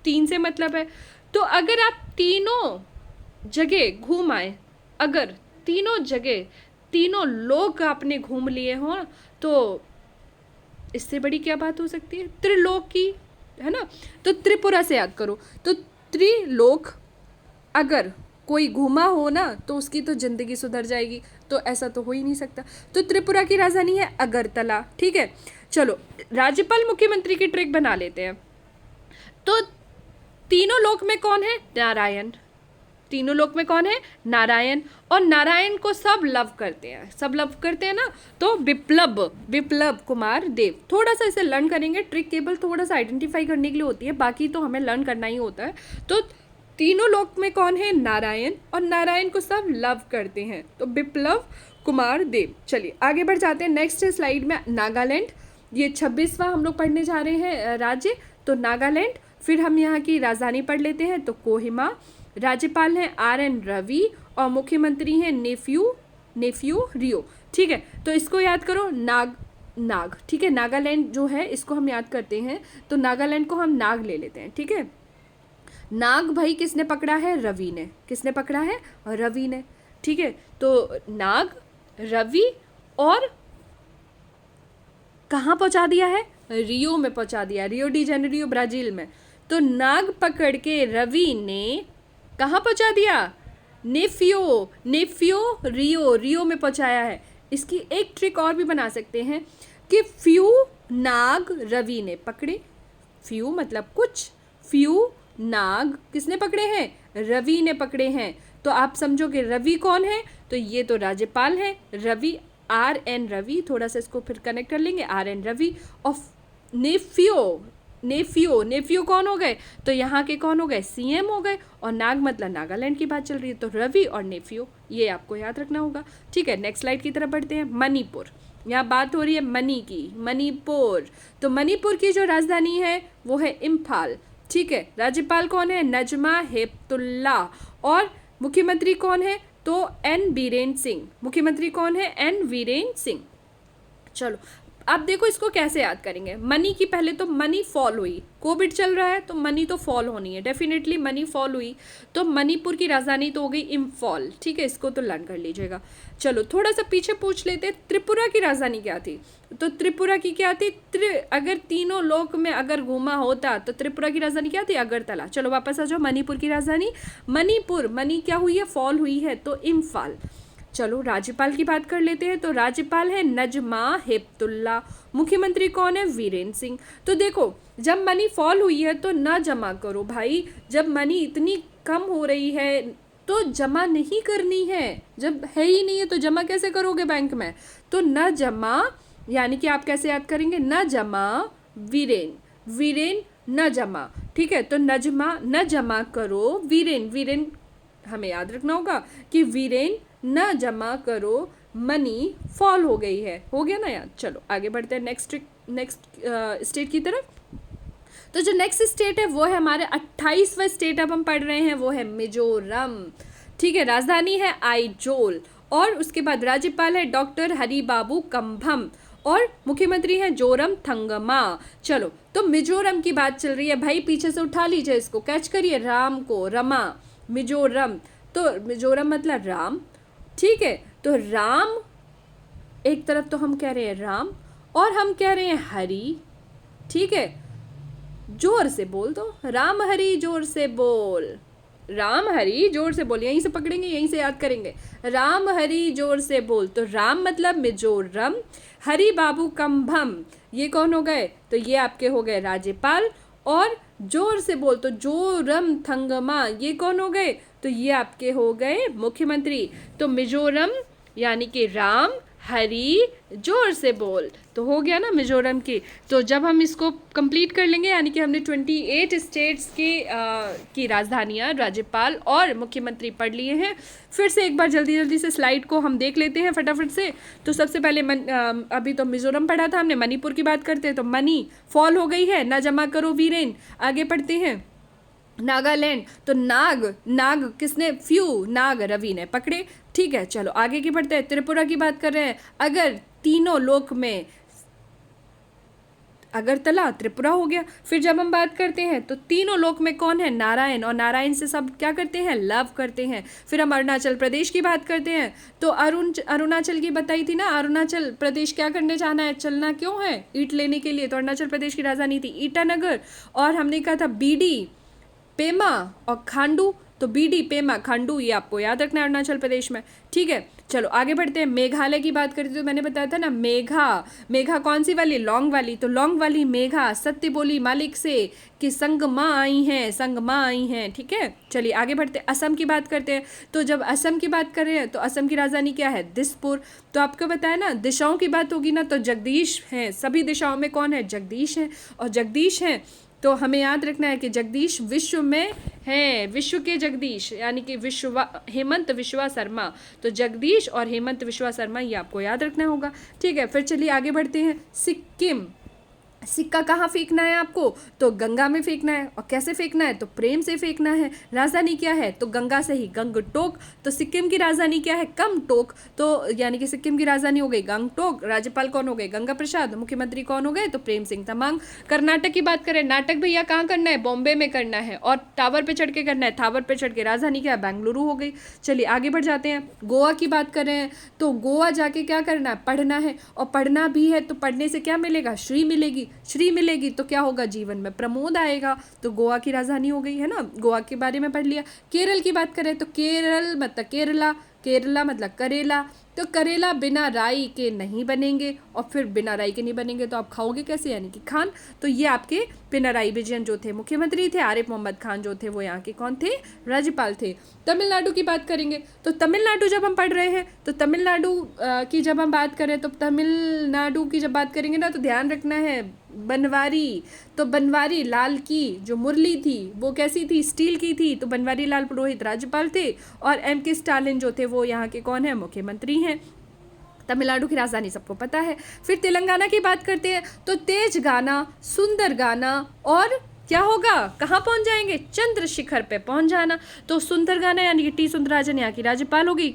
तीन से मतलब है। तो अगर आप तीनों जगह घूम आए, अगर तीनों जगह तीनों लोग आपने घूम लिए हो, तो इससे बड़ी क्या बात हो सकती है? त्रिलोक की, है ना। तो त्रिपुरा से याद करो। तो त्रिलोक, अगर कोई घूमा हो ना तो उसकी तो जिंदगी सुधर जाएगी, तो ऐसा तो हो ही नहीं सकता। तो त्रिपुरा की राजधानी है अगरतला, ठीक है। चलो, राज्यपाल मुख्यमंत्री की ट्रिक बना लेते हैं। तो तीनों लोक में कौन है? नारायण। तीनों लोक में कौन है? नारायण। और नारायण को सब लव करते हैं, सब लव करते हैं ना। तो बिप्लब कुमार देव। थोड़ा सा इसे लर्न करेंगे, ट्रिक केवल थोड़ा सा आइडेंटिफाई करने के लिए होती है, बाकी तो हमें लर्न करना ही होता है। तो तीनों लोक में कौन है? नारायण, और नारायण को सब लव करते हैं, तो बिप्लब कुमार देव। चलिए आगे बढ़ जाते हैं। नेक्स्ट स्लाइड में नागालैंड, ये 26वां हम लोग पढ़ने जा रहे हैं राज्य, तो नागालैंड। फिर हम यहाँ की राजधानी पढ़ लेते हैं, तो कोहिमा। राज्यपाल हैं RN रवि, और मुख्यमंत्री हैं नेफ्यू रियो, ठीक है। तो इसको याद करो, नाग, ठीक है। नागालैंड जो है इसको हम याद करते हैं, तो नागालैंड को हम नाग ले लेते हैं, ठीक है। नाग भाई किसने पकड़ा है? रवि ने। किसने पकड़ा है? रवि ने, ठीक है। तो नाग, रवि, और कहाँ पहुंचा दिया है? रियो में पहुंचा दिया, रियो डी जेनेरियो ब्राजील में। तो नाग पकड़ के रवि ने कहाँ पहुंचा दिया? नेफ्यो रियो में पहुंचाया है। इसकी एक ट्रिक और भी बना सकते हैं कि फ्यू नाग रवि ने पकड़े, फ्यू मतलब कुछ, फ्यू नाग किसने पकड़े हैं? रवि ने पकड़े हैं। तो आप समझो कि रवि कौन है? तो ये तो राज्यपाल है रवि, RN रवि। थोड़ा सा इसको फिर कनेक्ट कर लेंगे, RN रवि। और नेफ्यू कौन हो गए? तो यहाँ के कौन हो गए? CM हो गए। और नाग मतलब नागालैंड की बात चल रही है, तो रवि और नेफ्यू, ये आपको याद रखना होगा, ठीक है। नेक्स्ट स्लाइड की तरफ बढ़ते हैं। मणिपुर, यहाँ बात हो रही है मणि की, मणिपुर। तो मणिपुर की जो राजधानी है वो है इम्फाल, ठीक है। राज्यपाल कौन है? नजमा हेपतुल्ला। और मुख्यमंत्री कौन है? तो N बीरेन सिंह। मुख्यमंत्री कौन है? N वीरेन सिंह। चलो, अब देखो इसको कैसे याद करेंगे। मनी की पहले तो मनी फॉल हुई, कोविड चल रहा है तो मनी तो फॉल होनी है, डेफिनेटली मनी फॉल हुई। तो मणिपुर की राजधानी तो हो गई इम्फॉल, ठीक है। इसको तो लर्न कर लीजिएगा। चलो थोड़ा सा पीछे पूछ लेते हैं, त्रिपुरा की राजधानी क्या थी? तो त्रिपुरा की क्या थी? अगर तीनों लोक में अगर घूमा होता तो त्रिपुरा की राजधानी क्या थी? अगरतला। चलो वापस आ जाओ, मणिपुर की राजधानी मणिपुर। मनी क्या हुई है? फॉल हुई है, तो इम्फाल। चलो राज्यपाल की बात कर लेते हैं। तो राज्यपाल है नजमा हेपतुल्ला। मुख्यमंत्री कौन है? वीरेंद्र सिंह। तो देखो, जब मनी फॉल हुई है तो ना जमा करो भाई, जब मनी इतनी कम हो रही है तो जमा नहीं करनी है, जब है ही नहीं है तो जमा कैसे करोगे बैंक में? तो न जमा, यानी कि आप कैसे याद करेंगे? न जमा वीरेन न जमा, ठीक है। तो नजमा न जमा करो वीरेन हमें याद रखना होगा कि वीरेन न जमा करो, मनी फॉल हो गई है। हो गया ना याद? चलो आगे बढ़ते हैं नेक्स्ट स्टेट की तरफ। तो जो नेक्स्ट स्टेट है वो है हमारे 28वां स्टेट अब हम पढ़ रहे हैं, वो है मिजोरम, ठीक है। राजधानी है आइजोल, और उसके बाद राज्यपाल है डॉक्टर हरिबाबू कंभम, और मुख्यमंत्री है जोरम थंगमा। चलो, तो मिजोरम की बात चल रही है भाई, पीछे से उठा लीजिए इसको, कैच करिए, राम को रमा, मिजोरम। तो मिजोरम मतलब राम, ठीक है। तो राम एक तरफ तो हम कह रहे हैं राम, और हम कह रहे हैं हरि, ठीक है। जोर से बोल दो, राम हरि जोर से बोल, राम हरि जोर से बोल, यहीं से पकड़ेंगे, यहीं से याद करेंगे, राम हरि जोर से बोल। तो राम मतलब मिजोरम, हरि बाबू कंभम, ये कौन हो गए? तो ये आपके हो गए राज्यपाल, और जोर से बोल तो जोरम थंगमा, ये कौन हो गए? तो ये आपके हो गए मुख्यमंत्री। तो मिजोरम यानी कि राम हरि जोर से बोल, तो हो गया ना मिजोरम की। तो जब हम इसको कंप्लीट कर लेंगे, यानी कि हमने 28 स्टेट्स की राजधानियाँ, राज्यपाल और मुख्यमंत्री पढ़ लिए हैं। फिर से एक बार जल्दी से स्लाइड को हम देख लेते हैं फटाफट से। तो सबसे पहले अभी तो मिजोरम पढ़ा था हमने, मणिपुर की बात करते हैं। तो मनी फॉल हो गई है, ना जमा करो वीरेन। आगे पढ़ते हैं। नागालैंड, तो नाग, नाग किसने, फ्यू, नाग रवि ने पकड़े। ठीक है, चलो आगे की बढ़ते हैं। त्रिपुरा की बात कर रहे हैं। अगर तीनों लोक में, अगरतला त्रिपुरा हो गया। फिर जब हम बात करते हैं तो तीनों लोक में कौन है, नारायण, और नारायण से सब क्या करते हैं, लव करते हैं। फिर हम अरुणाचल प्रदेश की बात करते हैं तो अरुणाचल की बताई थी ना, अरुणाचल प्रदेश क्या करने जाना है, चलना क्यों है, ईंट लेने के लिए। तो अरुणाचल प्रदेश की राजधानी थी ईटानगर। और हमने कहा था बीडी, पेमा और खांडू। तो बीडी, पेमा, खांडू ये आपको याद रखना है अरुणाचल प्रदेश में। ठीक है, चलो आगे बढ़ते हैं। मेघालय की बात करते तो मैंने बताया था ना, मेघा, मेघा कौन सी वाली, लौंग वाली। तो लौंग वाली मेघा सत्य बोली मालिक से कि संग माँ आई हैं, संग माँ आई हैं। ठीक है, चलिए आगे बढ़ते हैं। असम की बात करते हैं। तो जब असम की बात कर रहे हैं तो असम की राजधानी क्या है, दिसपुर। तो आपको बताया ना, दिशाओं की बात होगी ना तो जगदीश है, सभी दिशाओं में कौन है, जगदीश है। और जगदीश है तो हमें याद रखना है कि जगदीश विश्व में है, विश्व के जगदीश, यानी कि हेमंत विश्वा शर्मा। तो जगदीश और हेमंत विश्वा शर्मा ये आपको याद रखना होगा। ठीक है, फिर चलिए आगे बढ़ते हैं। सिक्किम, सिक्का कहाँ फेंकना है आपको, तो गंगा में फेंकना है। और कैसे फेंकना है, तो प्रेम से फेंकना है। राजधानी क्या है, तो गंगा से ही गंगटोक। तो सिक्किम की राजधानी क्या है, कमटोक। तो यानी कि सिक्किम की राजधानी हो गई गंगटोक। राज्यपाल कौन हो गए, गंगा प्रसाद। मुख्यमंत्री कौन हो गए, तो प्रेम सिंह तमांग। कर्नाटक की बात करें, नाटक भैया कहाँ करना है, बॉम्बे में करना है। और टावर पे चढ़ के करना है, टावर पे चढ़ के। राजधानी क्या है, बेंगलुरु हो गई। चलिए आगे बढ़ जाते हैं। गोवा की बात कर रहे हैं तो गोवा जाके क्या करना है, पढ़ना है। और पढ़ना भी है तो पढ़ने से क्या मिलेगा, श्री मिलेगी। श्री मिलेगी तो क्या होगा, जीवन में प्रमोद आएगा। तो गोवा की राजधानी हो गई है ना, गोवा के बारे में पढ़ लिया। केरल की बात करें तो केरल मतलब केरला, केरला मतलब करेला। तो करेला बिना राई के नहीं बनेंगे, और फिर बिना राई के नहीं बनेंगे तो आप खाओगे कैसे, यानी कि खान। तो ये आपके पिनराई विजयन जो थे मुख्यमंत्री थे, आरिफ मोहम्मद खान जो थे वो यहाँ के कौन थे, राज्यपाल थे। तमिलनाडु की बात करेंगे तो तमिलनाडु जब हम पढ़ रहे हैं तो तमिलनाडु की जब हम बात करें तो तमिलनाडु की जब बात करेंगे ना तो ध्यान रखना है बनवारी। तो बनवारी लाल की जो मुरली थी वो कैसी थी, स्टील की थी। तो बनवारी लाल पुरोहित राज्यपाल थे और एम के स्टालिन जो थे वो यहाँ के कौन है, मुख्यमंत्री हैं। तमिलनाडु की राजधानी सबको पता है। फिर तेलंगाना की बात करते हैं तो तेज गाना, सुंदर गाना, और क्या होगा, कहाँ पहुँच जाएंगे, चंद्रशिखर पे पहुँच जाना। तो सुंदर गाना यानी कि टी सुंदरराजन यहाँ की राज्यपाल होगी।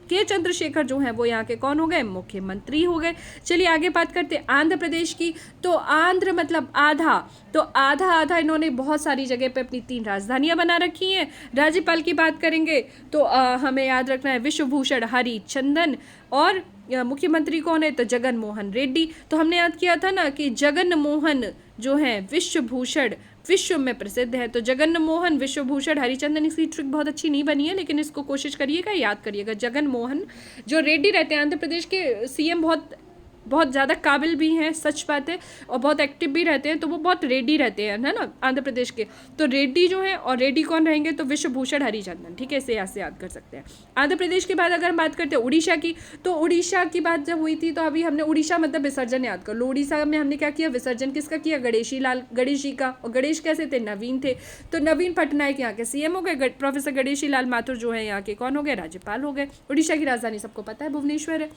के चंद्रशेखर जो हैं वो यहाँ के कौन हो गए, मुख्यमंत्री हो गए। चलिए आगे बात करते हैं आंध्र प्रदेश की। तो आंध्र मतलब आधा। तो आधा आधा इन्होंने बहुत सारी जगह पे अपनी 3 राजधानियां बना रखी हैं। राज्यपाल की बात करेंगे तो हमें याद रखना है विश्वभूषण हरिचंदन। और मुख्यमंत्री कौन है, तो जगन मोहन रेड्डी। तो हमने याद किया था ना कि जगन मोहन जो है विश्वभूषण विश्व में प्रसिद्ध है। तो जगन मोहन विश्वभूषण हरिचंदन, इसकी ट्रिक बहुत अच्छी नहीं बनी है लेकिन इसको कोशिश करिएगा, याद करिएगा। जगन मोहन जो रेड्डी रहते हैं, आंध्र प्रदेश के सीएम बहुत ज़्यादा काबिल भी हैं, सच बात है, और बहुत एक्टिव भी रहते हैं। तो वो बहुत रेड्डी रहते हैं, है ना, आंध्र प्रदेश के। तो रेड्डी जो है, और रेड्डी कौन रहेंगे, तो विश्वभूषण हरिचंदन। ठीक है, इसे ऐसे याद कर सकते हैं। आंध्र प्रदेश के बाद अगर हम बात करते हैं उड़ीसा की, तो उड़ीसा की बात जब हुई थी तो अभी हमने उड़ीसा मतलब विसर्जन याद कर लो। उड़ीसा में हमने क्या किया, विसर्जन किसका किया, गणेश जी का। और गणेश कैसे थे, नवीन थे। तो नवीन पटनायक यहाँ के सीएम हो गए। प्रोफेसर गणेशी लाल माथुर जो है यहाँ के कौन हो गए, राज्यपाल हो गए। उड़ीसा की राजधानी सबको पता है, भुवनेश्वर है।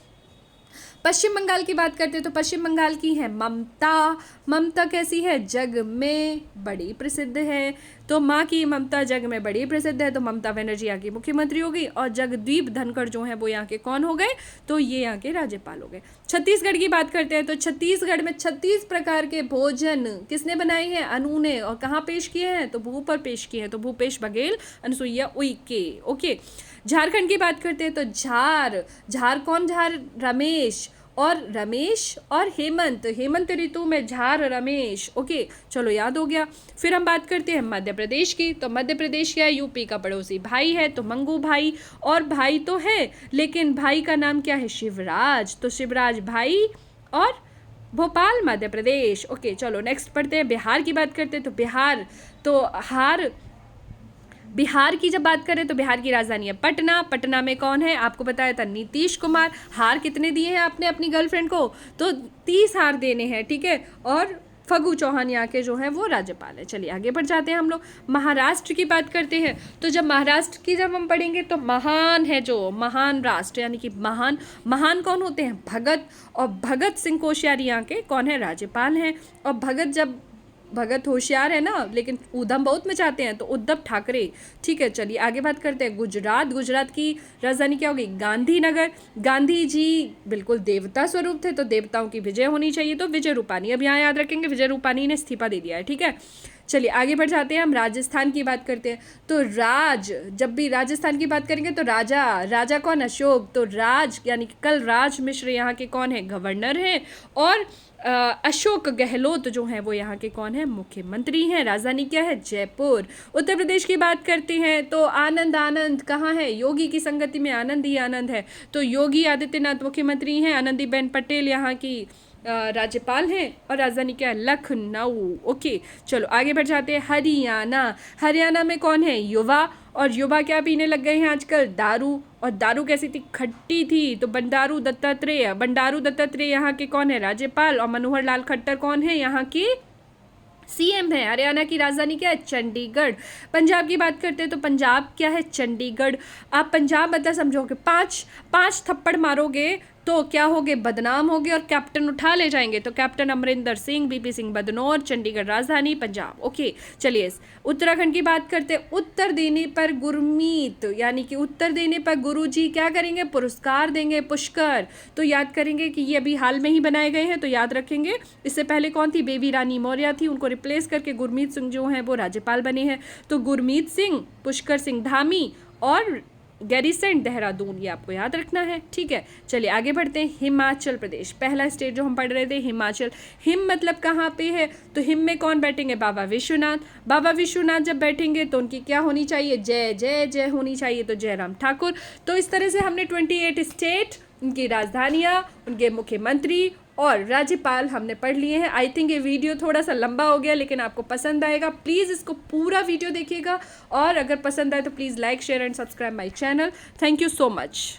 पश्चिम बंगाल की बात करते हैं तो पश्चिम बंगाल की है ममता। ममता कैसी है, जग में बड़ी प्रसिद्ध है। तो माँ की ममता जग में बड़ी प्रसिद्ध है। तो ममता बनर्जी यहाँ की मुख्यमंत्री हो गई। और जगदीप धनखड़ जो है वो यहाँ के कौन हो गए, तो ये यहाँ के राज्यपाल हो गए। छत्तीसगढ़ की बात करते हैं तो छत्तीसगढ़ में 36 प्रकार के भोजन किसने बनाए हैं, अनु ने। और कहाँ पेश किए हैं, तो भू पर पेश किए हैं। तो भूपेश बघेल, अनुसुईया उइके। ओके, झारखंड की बात करते हैं तो झार कौन, झार रमेश और हेमंत ऋतु में झार रमेश। ओके, चलो याद हो गया। फिर हम बात करते हैं मध्य प्रदेश की। तो मध्य प्रदेश क्या है, यूपी का पड़ोसी भाई है, तो मंगू भाई। और भाई तो है लेकिन भाई का नाम क्या है, शिवराज। तो शिवराज भाई। और भोपाल मध्य प्रदेश। ओके, चलो नेक्स्ट पढ़ते हैं। बिहार की बात करते हैं तो बिहार की जब बात करें तो बिहार की राजधानी है पटना। पटना में कौन है, आपको बताया था नीतीश कुमार। हार कितने दिए हैं आपने अपनी गर्लफ्रेंड को, तो 30 हार देने हैं। ठीक है, और फगू चौहान यहाँ के जो है वो राज्यपाल है। चलिए आगे बढ़ जाते हैं हम लोग। महाराष्ट्र की बात करते हैं तो महाराष्ट्र की जब हम पढ़ेंगे तो महान है, जो महान राष्ट्र यानी कि महान कौन होते हैं, भगत। और भगत सिंह कोश्यारी यहाँ के कौन है, राज्यपाल हैं। और भगत जब भगत होशियार है ना, लेकिन ऊधम बहुत मचाते हैं, तो उद्धव ठाकरे। ठीक है, चलिए आगे बात करते हैं। गुजरात, गुजरात की राजधानी क्या होगी? गांधीनगर। गांधी जी बिल्कुल देवता स्वरूप थे, तो देवताओं की विजय होनी चाहिए, तो विजय रूपानी। अब यहाँ याद रखेंगे विजय रूपानी ने इस्तीफा दे दिया है। ठीक है, चलिए आगे बढ़ जाते हैं। हम राजस्थान की बात करते हैं। तो राज, जब भी राजस्थान की बात करेंगे तो राजा, राजा कौन? अशोक। तो राज यानी कि कलराज मिश्र यहाँ के कौन है? गवर्नर हैं। और अशोक गहलोत जो हैं वो यहाँ के कौन है? मुख्यमंत्री हैं। राजधानी क्या है? जयपुर। उत्तर प्रदेश की बात करते हैं तो आनंद, आनंद कहाँ है? योगी की संगति में आनंद ही आनंद है, तो योगी आदित्यनाथ मुख्यमंत्री हैं। आनंदीबेन पटेल यहाँ की राज्यपाल हैं। और राजधानी क्या है? लखनऊ। ओके, चलो आगे बढ़ जाते हैं। हरियाणा, हरियाणा में कौन है? युवा। और युवा क्या पीने लग गए हैं आजकल? दारू। और दारू कैसी थी? खट्टी थी। तो बंडारू दत्तात्रेय, बंडारू दत्तात्रेय यहाँ के कौन है? राज्यपाल। और मनोहर लाल खट्टर कौन है? यहाँ की सीएम है। हरियाणा की राजधानी क्या है? चंडीगढ़। पंजाब की बात करते हैं तो पंजाब क्या है? चंडीगढ़। आप पंजाब मतलब समझोगे, पांच थप्पड़ मारोगे तो क्या होगे? बदनाम होगे और कैप्टन उठा ले जाएंगे। तो कैप्टन अमरिंदर सिंह, बीपी सिंह बदनौर। चंडीगढ़ राजधानी, पंजाब। ओके, चलिए उत्तराखंड की बात करते हैं। उत्तर देने पर गुरमीत, यानी कि उत्तर देने पर गुरुजी क्या करेंगे? पुरस्कार देंगे, पुष्कर। तो याद करेंगे कि ये अभी हाल में ही बनाए गए हैं, तो याद रखेंगे। इससे पहले कौन थी? बेबी रानी मौर्य थी, उनको रिप्लेस करके गुरमीत सिंह जो हैं वो राज्यपाल बने हैं। तो गुरमीत सिंह, पुष्कर सिंह धामी और गैरीसेंट देहरादून, ये आपको याद रखना है। ठीक है, चलिए आगे बढ़ते हैं। हिमाचल प्रदेश, पहला स्टेट जो हम पढ़ रहे थे हिमाचल। हिम मतलब कहाँ पे है? तो हिम में कौन बैठेंगे? बाबा विश्वनाथ। बाबा विश्वनाथ जब बैठेंगे तो उनकी क्या होनी चाहिए? जय जय जय होनी चाहिए, तो जयराम ठाकुर। तो इस तरह से हमने 28 स्टेट, उनकी राजधानियाँ, उनके मुख्यमंत्री और राज्यपाल हमने पढ़ लिए हैं। आई थिंक ये वीडियो थोड़ा सा लंबा हो गया, लेकिन आपको पसंद आएगा। प्लीज़ इसको पूरा वीडियो देखिएगा, और अगर पसंद आए तो please like, share and subscribe my channel. Thank you so much.